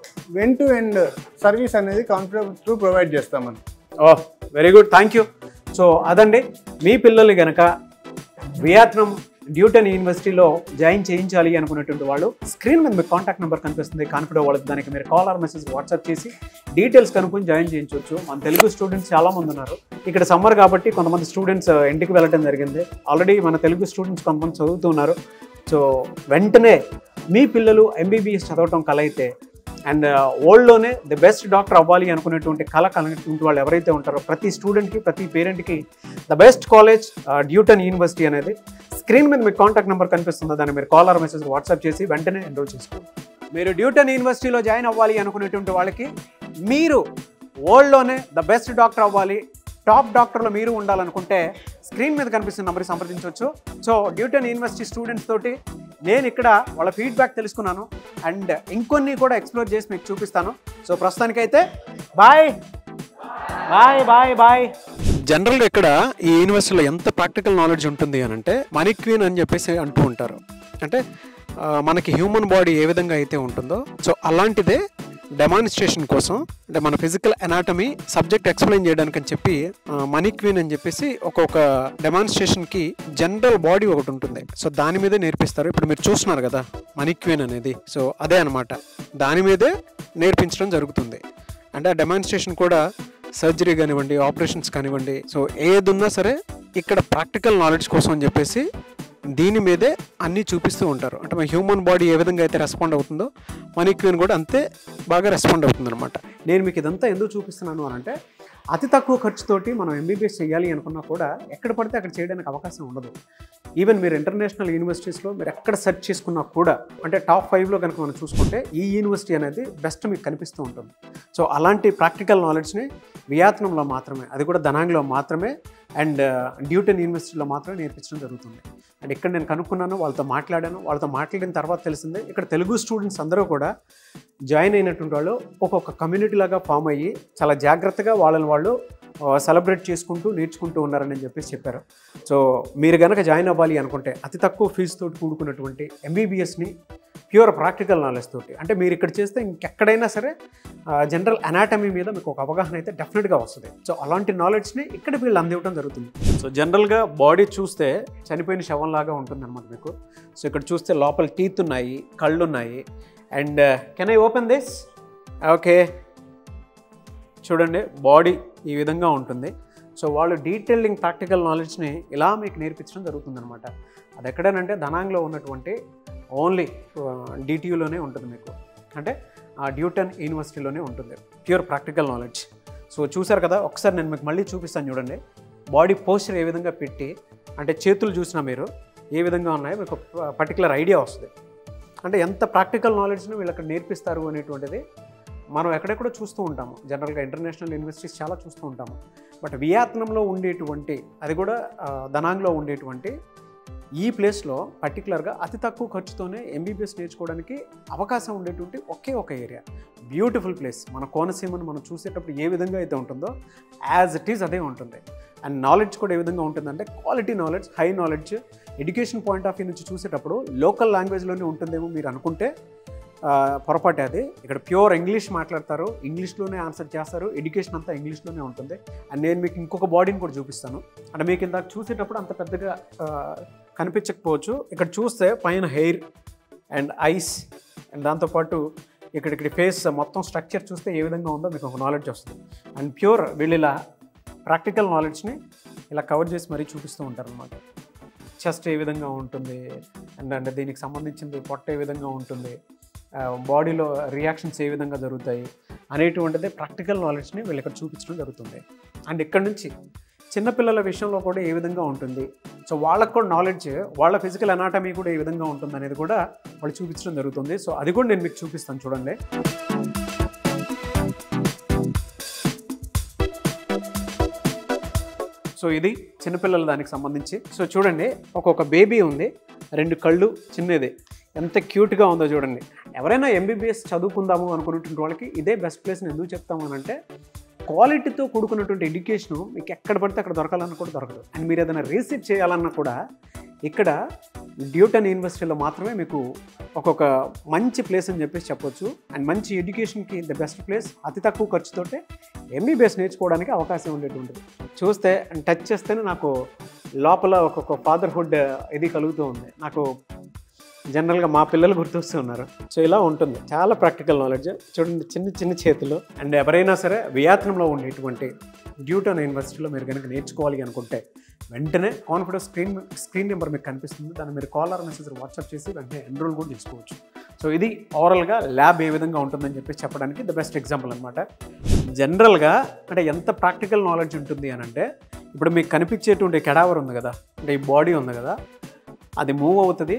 ఎండ్ టు ఎండ్ సర్వీస్ అనేది కాన్ఫిడెన్స్ త్రూ ప్రొవైడ్ చేస్తాం మనం. Oh, very good, thank you. So అదండి, మీ పిల్లల్ని కనుక వియత్నాం డ్యూటన్ యూనివర్సిటీలో జాయిన్ చేయించాలి అనుకునేటువంటి వాళ్ళు స్క్రీన్ మీద మీకు కాంటాక్ట్ నెంబర్ కనిపిస్తుంది, కాన్ఫిడో వాళ్ళకి. దానికి మీరు కాల్ ఆర్ మెసేజ్ వాట్సాప్ చేసి డీటెయిల్స్ కనుక్కొని జాయిన్ చేయించవచ్చు. మన తెలుగు స్టూడెంట్స్ చాలామంది ఉన్నారు. ఇక్కడ సమ్మర్ కాబట్టి కొంతమంది స్టూడెంట్స్ ఇంటికి వెళ్ళడం జరిగింది. ఆల్రెడీ మన తెలుగు స్టూడెంట్స్ కొంతమంది చదువుతున్నారు. సో వెంటనే మీ పిల్లలు ఎంబీబీఎస్ చదవటం కల అయితే అండ్ వరల్డ్లోనే ది బెస్ట్ డాక్టర్ అవ్వాలి అనుకునేటువంటి కళ కలిగినటువంటి వాళ్ళు ఎవరైతే ఉంటారో ప్రతి స్టూడెంట్కి, ప్రతి పేరెంట్కి ద బెస్ట్ కాలేజ్ డ్యూటన్ యూనివర్సిటీ అనేది స్క్రీన్ మీద మీకు కాంటాక్ట్ నెంబర్ కనిపిస్తుంది. దాన్ని మీరు కాల్ ఆర్ మెసేజ్ వాట్సాప్ చేసి వెంటనే ఎన్రోల్ చేసుకోండి. మీరు డ్యూటన్ యూనివర్సిటీలో జాయిన్ అవ్వాలి అనుకునేటువంటి వాళ్ళకి, మీరు వరల్డ్లోనే ద బెస్ట్ డాక్టర్ అవ్వాలి, టాప్ డాక్టర్లో మీరు ఉండాలనుకుంటే స్క్రీన్ మీద కనిపిస్తున్న నెంబర్కి సంప్రదించవచ్చు. సో డ్యూటన్ యూనివర్సిటీ స్టూడెంట్స్ తోటి నేను ఇక్కడ వాళ్ళ ఫీడ్బ్యాక్ తెలుసుకున్నాను అండ్ ఇంకొన్ని కూడా ఎక్స్ప్లోర్ చేసి మీకు చూపిస్తాను. సో ప్రస్తుతానికైతే బాయ్ బాయ్ బాయ్ బాయ్. జనరల్గా ఇక్కడ ఈ యూనివర్సిటీలో ఎంత ప్రాక్టికల్ నాలెడ్జ్ ఉంటుంది అని అంటే మనీ క్వీన్ అని చెప్పేసి అంటూ ఉంటారు. అంటే మనకి హ్యూమన్ బాడీ ఏ విధంగా అయితే ఉంటుందో సో అలాంటిదే డెమాన్స్ట్రేషన్ కోసం, అంటే మన ఫిజికల్ అనాటమీ సబ్జెక్ట్ ఎక్స్ప్లెయిన్ చేయడానికి అని చెప్పి మనీ క్వీన్ అని చెప్పేసి ఒక్కొక్క డెమాన్స్ట్రేషన్కి జనరల్ బాడీ ఒకటి ఉంటుంది. సో దాని మీదే నేర్పిస్తారు. ఇప్పుడు మీరు చూస్తున్నారు కదా మనీ క్వీన్ అనేది, సో అదే అనమాట, దాని మీదే నేర్పించడం జరుగుతుంది. అంటే ఆ డెమాన్స్ట్రేషన్ కూడా సర్జరీ కానివ్వండి, ఆపరేషన్స్ కానివ్వండి, సో ఏది ఉన్నా సరే ఇక్కడ ప్రాక్టికల్ నాలెడ్జ్ కోసం అని చెప్పేసి దీని మీదే అన్నీ చూపిస్తూ ఉంటారు. అంటే మన హ్యూమన్ బాడీ ఏ విధంగా అయితే రెస్పాండ్ అవుతుందో మనీ క్వీన్ కూడా అంతే బాగా రెస్పాండ్ అవుతుంది అనమాట. నేను మీకు ఇదంతా ఎందుకు చూపిస్తున్నాను అని అంటే అతి తక్కువ ఖర్చుతోటి మనం ఎంబీబీఎస్ చేయాలి అనుకున్నా కూడా ఎక్కడ పడితే అక్కడ చేయడానికి అవకాశం ఉండదు. ఈవెన్ మీరు ఇంటర్నేషనల్ యూనివర్సిటీస్లో మీరు ఎక్కడ సెర్చ్ చేసుకున్నా కూడా, అంటే టాప్ 5లో కనుక మనం చూసుకుంటే ఈ యూనివర్సిటీ అనేది బెస్ట్ మీకు కనిపిస్తూ ఉంటుంది. సో అలాంటి ప్రాక్టికల్ నాలెడ్జ్ని వియత్నాంలో మాత్రమే, అది కూడా దనాంగ్లో మాత్రమే అండ్ డ్యూటన్ యూనివర్సిటీలో మాత్రమే నేర్పించడం జరుగుతుంది. అండ్ ఇక్కడ నేను కనుక్కున్నాను, వాళ్ళతో మాట్లాడాను. వాళ్ళతో మాట్లాడిన తర్వాత తెలిసిందే ఇక్కడ తెలుగు స్టూడెంట్స్ అందరూ కూడా జాయిన్ అయినటువంటి వాళ్ళు ఒక్కొక్క కమ్యూనిటీ లాగా ఫామ్ అయ్యి చాలా జాగ్రత్తగా వాళ్ళని వాళ్ళు సెలబ్రేట్ చేసుకుంటూ నేర్చుకుంటూ ఉన్నారని చెప్పేసి చెప్పారు. సో మీరు కనుక జాయిన్ అవ్వాలి అనుకుంటే అతి తక్కువ ఫీజుతో కూడుకున్నటువంటి ఎంబీబీఎస్ని ప్యూర్ ప్రాక్టికల్ నాలెడ్జ్ తోటి, అంటే మీరు ఇక్కడ చేస్తే ఇంకెక్కడైనా సరే జనరల్ అనాటమీ మీద మీకు ఒక అవగాహన అయితే డెఫినెట్గా వస్తుంది. సో అలాంటి నాలెడ్జ్ని ఇక్కడ వీళ్ళు అందివ్వడం జరుగుతుంది. సో జనరల్గా బాడీ చూస్తే చనిపోయిన శవంలాగా ఉంటుందన్నమాట మీకు. సో ఇక్కడ చూస్తే లోపల టీత్ ఉన్నాయి, కళ్ళు ఉన్నాయి. And can I open this? Okay, చూడండి బాడీ ఈ విధంగా ఉంటుంది. సో వాళ్ళు డీటెయిలింగ్ ప్రాక్టికల్ నాలెడ్జ్ని ఇలా మీకు నేర్పించడం జరుగుతుందన్నమాట. అది ఎక్కడనంటే దనాంగ్లో ఉన్నటువంటి ఓన్లీ డిటియూలోనే ఉంటుంది మీకు, అంటే డ్యూటన్ యూనివర్సిటీలోనే ఉంటుంది ప్యూర్ ప్రాక్టికల్ నాలెడ్జ్. సో చూసారు కదా, ఒకసారి నేను మీకు మళ్ళీ చూపిస్తాను చూడండి. బాడీ పోస్చర్ ఏ విధంగా పెట్టి, అంటే చేతులు చూసినా మీరు ఏ విధంగా ఉన్నాయో మీకు పర్టికులర్ ఐడియా వస్తుంది. అంటే ఎంత ప్రాక్టికల్ నాలెడ్జ్ని వీళ్ళు అక్కడ నేర్పిస్తారు అనేటువంటిది మనం ఎక్కడెక్కడో చూస్తూ ఉంటాము, జనరల్గా ఇంటర్నేషనల్ యూనివర్సిటీస్ చాలా చూస్తూ ఉంటాము. బట్ వియత్నాంలో ఉండేటువంటి, అది కూడా దనాంగ్లో ఉండేటువంటి ఈ ప్లేస్లో పర్టికులర్గా అతి తక్కువ ఖర్చుతోనే ఎంబీబీఎస్ నేర్చుకోవడానికి అవకాశం ఉండేటువంటి ఒకే ఒక ఏరియా. Beautiful place. మన కోనసీమను మనం చూసేటప్పుడు ఏ విధంగా అయితే ఉంటుందో యాజ్ ఇట్ ఈజ్ అదే ఉంటుంది. అండ్ నాలెడ్జ్ కూడా ఏ విధంగా ఉంటుందంటే quality knowledge, high knowledge. Education point of view నుంచి చూసేటప్పుడు లోకల్ లాంగ్వేజ్లోనే ఉంటుందేమో మీరు అనుకుంటే పొరపాటే అది. ఇక్కడ ప్యూర్ ఇంగ్లీష్ మాట్లాడతారు, ఇంగ్లీష్లోనే ఆన్సర్ చేస్తారు, ఎడ్యుకేషన్ అంతా ఇంగ్లీష్లోనే ఉంటుంది. అండ్ నేను మీకు ఇంకొక బాడీని కూడా చూపిస్తాను. అంటే మీకు ఇందాక చూసేటప్పుడు అంత పెద్దగా కనిపించకపోవచ్చు. ఇక్కడ చూస్తే పైన హెయిర్ అండ్ ఐస్ అండ్ దాంతోపాటు ఇక్కడ ఫేస్ మొత్తం స్ట్రక్చర్ చూస్తే ఏ విధంగా ఉందో మీకు ఒక నాలెడ్జ్ వస్తుంది. అండ్ ప్యూర్ వీళ్ళు ఇలా ప్రాక్టికల్ నాలెడ్జ్ని ఇలా కవర్ చేసి మరీ చూపిస్తూ ఉంటారు అనమాట. చెస్ట్ ఏ విధంగా ఉంటుంది అండ్ దీనికి సంబంధించింది పొట్ట ఏ విధంగా ఉంటుంది, బాడీలో రియాక్షన్స్ ఏ విధంగా జరుగుతాయి అనేటువంటిది ప్రాక్టికల్ నాలెడ్జ్ని వీళ్ళు ఇక్కడ చూపించడం జరుగుతుంది. అండ్ ఇక్కడ నుంచి చిన్నపిల్లల విషయంలో కూడా ఏ విధంగా ఉంటుంది, సో వాళ్ళకు కూడా నాలెడ్జ్, వాళ్ళ ఫిజికల్ అనాటమీ కూడా ఏ విధంగా ఉంటుంది అనేది కూడా వాళ్ళు చూపించడం జరుగుతుంది. సో అది కూడా నేను మీకు చూపిస్తాను చూడండి. సో ఇది చిన్నపిల్లల దానికి సంబంధించి. సో చూడండి, ఒక్కొక్క బేబీ ఉంది, 2 కళ్ళు చిన్నది, ఎంత క్యూట్గా ఉందో చూడండి. ఎవరైనా ఎంబీబీఎస్ చదువుకుందాము అనుకున్నటువంటి వాళ్ళకి ఇదే బెస్ట్ ప్లేస్. నేను ఎందుకు చెప్తాము అని అంటే క్వాలిటీతో కూడుకున్నటువంటి ఎడ్యుకేషను మీకు ఎక్కడ పడితే అక్కడ దొరకాలన్నా కూడా దొరకదు. అండ్ మీరు ఏదైనా రీసెర్చ్ చేయాలన్నా కూడా ఇక్కడ డ్యూటన్ యూనివర్సిటీలో మాత్రమే మీకు ఒక్కొక్క మంచి ప్లేస్ అని చెప్పేసి చెప్పొచ్చు. అండ్ మంచి ఎడ్యుకేషన్కి ద బెస్ట్ ప్లేస్, అతి తక్కువ ఖర్చుతోటే ఎంబీబీఎస్ నేర్చుకోవడానికి అవకాశం ఉండేటువంటిది. చూస్తే టచ్ చేస్తేనే నాకు లోపల ఒక్కొక్క ఫాదర్హుడ్ ఇది కలుగుతూ ఉంది. నాకు జనరల్గా మా పిల్లలు గుర్తొస్తూ ఉన్నారు. సో ఇలా ఉంటుంది, చాలా ప్రాక్టికల్ నాలెడ్జ్. చూడండి, చిన్న చిన్న చేతులు. అండ్ ఎవరైనా సరే వియత్నాంలో ఉండేటువంటి డ్యూటన్ యూనివర్సిటీలో మీరు కనుక నేర్చుకోవాలి అనుకుంటే వెంటనే కాన్ఫిడెన్స్ స్క్రీన్ నెంబర్ మీకు కనిపిస్తుంది, దాన్ని మీరు కాల్ ఆర్ మెసేజ్ వాట్సాప్ చేసి వెంటనే ఎన్రోల్ కూడా చేసుకోవచ్చు. సో ఇది ఓవరాల్గా ల్యాబ్ ఏ విధంగా ఉంటుందని చెప్పేసి చెప్పడానికి ద బెస్ట్ ఎగ్జాంపుల్ అనమాట. జనరల్గా అంటే ఎంత ప్రాక్టికల్ నాలెడ్జ్ ఉంటుంది అని అంటే, ఇప్పుడు మీకు కనిపించేటువంటి కెడావర్ ఉంది కదా, అంటే ఈ బాడీ ఉంది కదా, అది మూవ్ అవుతుంది.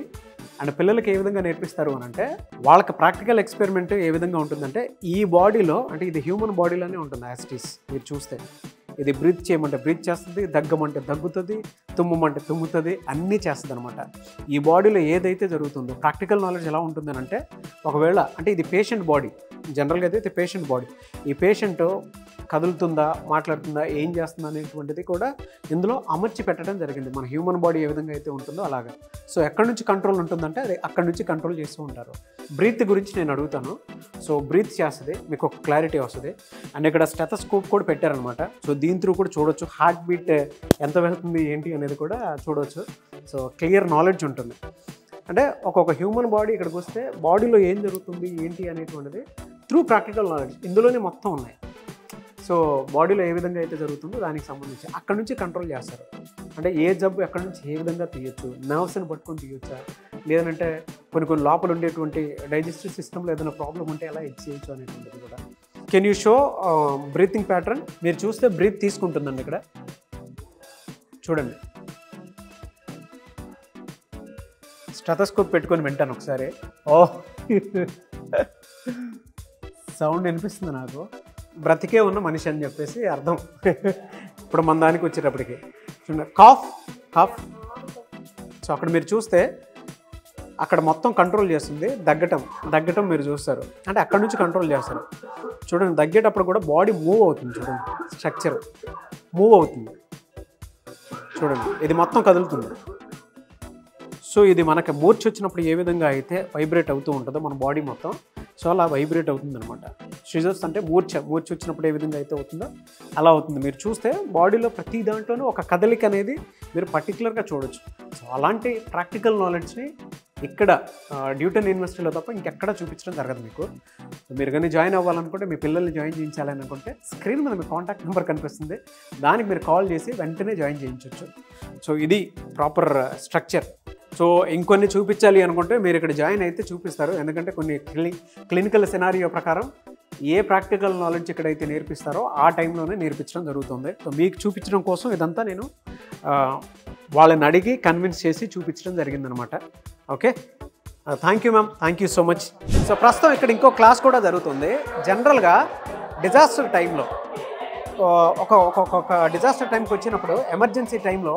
అండ్ పిల్లలకి ఏ విధంగా నేర్పిస్తారు అని అంటే, వాళ్ళకి ప్రాక్టికల్ ఎక్స్పెరిమెంట్ ఏ విధంగా ఉంటుందంటే, ఈ బాడీలో అంటే ఇది హ్యూమన్ బాడీలోనే ఉంటుంది యాజ్ ఇట్ ఈస్. మీరు చూస్తే ఇది బ్రీత్ చేయమంటే బ్రీత్ చేస్తుంది, దగ్గమంటే దగ్గుతుంది, తుమ్మమంటే తుమ్ముతుంది, అన్నీ చేస్తుంది అనమాట. ఈ బాడీలో ఏదైతే జరుగుతుందో ప్రాక్టికల్ నాలెడ్జ్ ఎలా ఉంటుందని అంటే, ఒకవేళ అంటే ఇది పేషెంట్ బాడీ, జనరల్గా అయితే పేషెంట్ బాడీ, ఈ పేషెంట్ కదులుతుందా, మాట్లాడుతుందా, ఏం చేస్తుందా అనేటువంటిది కూడా ఇందులో అమర్చి పెట్టడం జరిగింది. మన హ్యూమన్ బాడీ ఏ విధంగా అయితే ఉంటుందో అలాగా. సో ఎక్కడి నుంచి కంట్రోల్ ఉంటుందంటే అది అక్కడి నుంచి కంట్రోల్ చేస్తూ ఉంటారు. బ్రీత్ గురించి నేను అడుగుతాను. సో బ్రీత్ చేస్తుంది, మీకు ఒక క్లారిటీ వస్తుంది. అండ్ ఇక్కడ స్టెథోస్కోప్ కూడా పెట్టారనమాట. సో దీని త్రూ కూడా చూడొచ్చు హార్ట్ బీట్ ఎంత వెళ్తుంది ఏంటి అనేది కూడా చూడవచ్చు. సో క్లియర్ నాలెడ్జ్ ఉంటుంది. అంటే ఒక్కొక్క హ్యూమన్ బాడీ ఇక్కడికి వస్తే బాడీలో ఏం జరుగుతుంది ఏంటి అనేటువంటిది త్రూ ప్రాక్టికల్ నాలెడ్జ్ ఇందులోనే మొత్తం ఉన్నాయి. సో బాడీలో ఏ విధంగా అయితే జరుగుతుందో దానికి సంబంధించి అక్కడి నుంచి కంట్రోల్ చేస్తారు. అంటే ఏ జబ్బు ఎక్కడి నుంచి ఏ విధంగా తీయొచ్చు, నర్వ్స్ని పట్టుకొని తీయొచ్చా, లేదంటే కొన్ని లోపల ఉండేటువంటి డైజెస్టివ్ సిస్టంలో ఏదైనా ప్రాబ్లం ఉంటే ఎలా చేయొచ్చు అనేటువంటిది కూడా. Can you show breathing pattern? మీరు చూస్తే బ్రీత్ తీసుకుంటుందండి ఇక్కడ చూడండి. స్టెథోస్కోప్ పెట్టుకొని వింటాను ఒకసారి. ఓ సౌండ్ వినిపిస్తుంది నాకు. బ్రతికే ఉన్న మనిషి అని చెప్పేసి అర్థం. ఇప్పుడు మన దానికి వచ్చేటప్పటికి చూడండి, కాఫ్ కాఫ్. సో అక్కడ మీరు చూస్తే అక్కడ మొత్తం కంట్రోల్ చేస్తుంది. దగ్గటం మీరు చూస్తారు, అంటే అక్కడ నుంచి కంట్రోల్ చేస్తారు. చూడండి, దగ్గేటప్పుడు కూడా బాడీ మూవ్ అవుతుంది. చూడండి, స్ట్రక్చర్ మూవ్ అవుతుంది. చూడండి, ఇది మొత్తం కదులుతుంది. సో ఇది మనకి మూర్ఛ వచ్చినప్పుడు ఏ విధంగా అయితే వైబ్రేట్ అవుతూ ఉంటుందో మన బాడీ మొత్తం, సో అలా వైబ్రేట్ అవుతుంది అనమాట. షిజర్స్ అంటే మూర్ఛ వచ్చినప్పుడు ఏ విధంగా అయితే అవుతుందో అలా అవుతుంది. మీరు చూస్తే బాడీలో ప్రతి దాంట్లోనూ ఒక కదలిక అనేది మీరు పర్టికులర్గా చూడొచ్చు. సో అలాంటి ప్రాక్టికల్ నాలెడ్జ్ని ఇక్కడ డ్యూటన్ యూనివర్సిటీలో తప్ప ఇంకెక్కడ చూపించడం జరగదు మీకు. మీరు కానీ జాయిన్ అవ్వాలనుకుంటే, మీ పిల్లల్ని జాయిన్ చేయించాలని అనుకుంటే స్క్రీన్ మీద మీ కాంటాక్ట్ నెంబర్ కనిపిస్తుంది, దానికి మీరు కాల్ చేసి వెంటనే జాయిన్ చేయించవచ్చు. సో ఇది ప్రాపర్ స్ట్రక్చర్. సో ఇంకొన్ని చూపించాలి అనుకుంటే మీరు ఇక్కడ జాయిన్ అయితే చూపిస్తారు, ఎందుకంటే కొన్ని క్లినికల్ సినారియో ప్రకారం ఏ ప్రాక్టికల్ నాలెడ్జ్ ఇక్కడైతే నేర్పిస్తారో ఆ టైంలోనే నేర్పించడం జరుగుతుంది. సో మీకు చూపించడం కోసం ఇదంతా నేను వాళ్ళని అడిగి కన్విన్స్ చేసి చూపించడం జరిగిందనమాట. Okay, thank you ma'am, thank you so much. So ప్రస్తుతం ఇక్కడ ఇంకో క్లాస్ కూడా జరుగుతుంది. జనరల్గా డిజాస్టర్ టైంలో ఒక డిజాస్టర్ టైంకి వచ్చినప్పుడు ఎమర్జెన్సీ టైంలో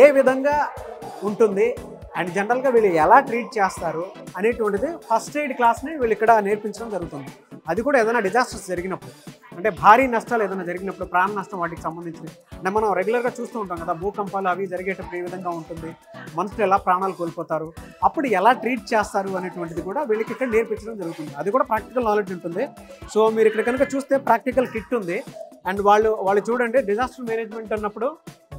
ఏ విధంగా ఉంటుంది అండ్ జనరల్గా వీళ్ళు ఎలా ట్రీట్ చేస్తారు అనేటువంటిది ఫస్ట్ ఎయిడ్ క్లాస్ని వీళ్ళు ఇక్కడ నేర్పించడం జరుగుతుంది. అది కూడా ఏదైనా డిజాస్టర్స్ జరిగినప్పుడు, అంటే భారీ నష్టాలు ఏదైనా జరిగినప్పుడు, ప్రాణ నష్టం వాటికి సంబంధించినవి. అంటే మనం రెగ్యులర్గా చూస్తూ ఉంటాం కదా, భూకంపాలు అవి జరిగేటప్పుడు ఏ విధంగా ఉంటుంది, మనుషులు ఎలా ప్రాణాలు కోల్పోతారు, అప్పుడు ఎలా ట్రీట్ చేస్తారు అనేటువంటిది కూడా వీళ్ళకి ఇక్కడ నేర్పించడం జరుగుతుంది. అది కూడా ప్రాక్టికల్ నాలెడ్జ్ ఉంటుంది. సో మీరు ఇక్కడ కనుక చూస్తే ప్రాక్టికల్ కిట్ ఉంది. అండ్ వాళ్ళు చూడండి, డిజాస్టర్ మేనేజ్మెంట్ అన్నప్పుడు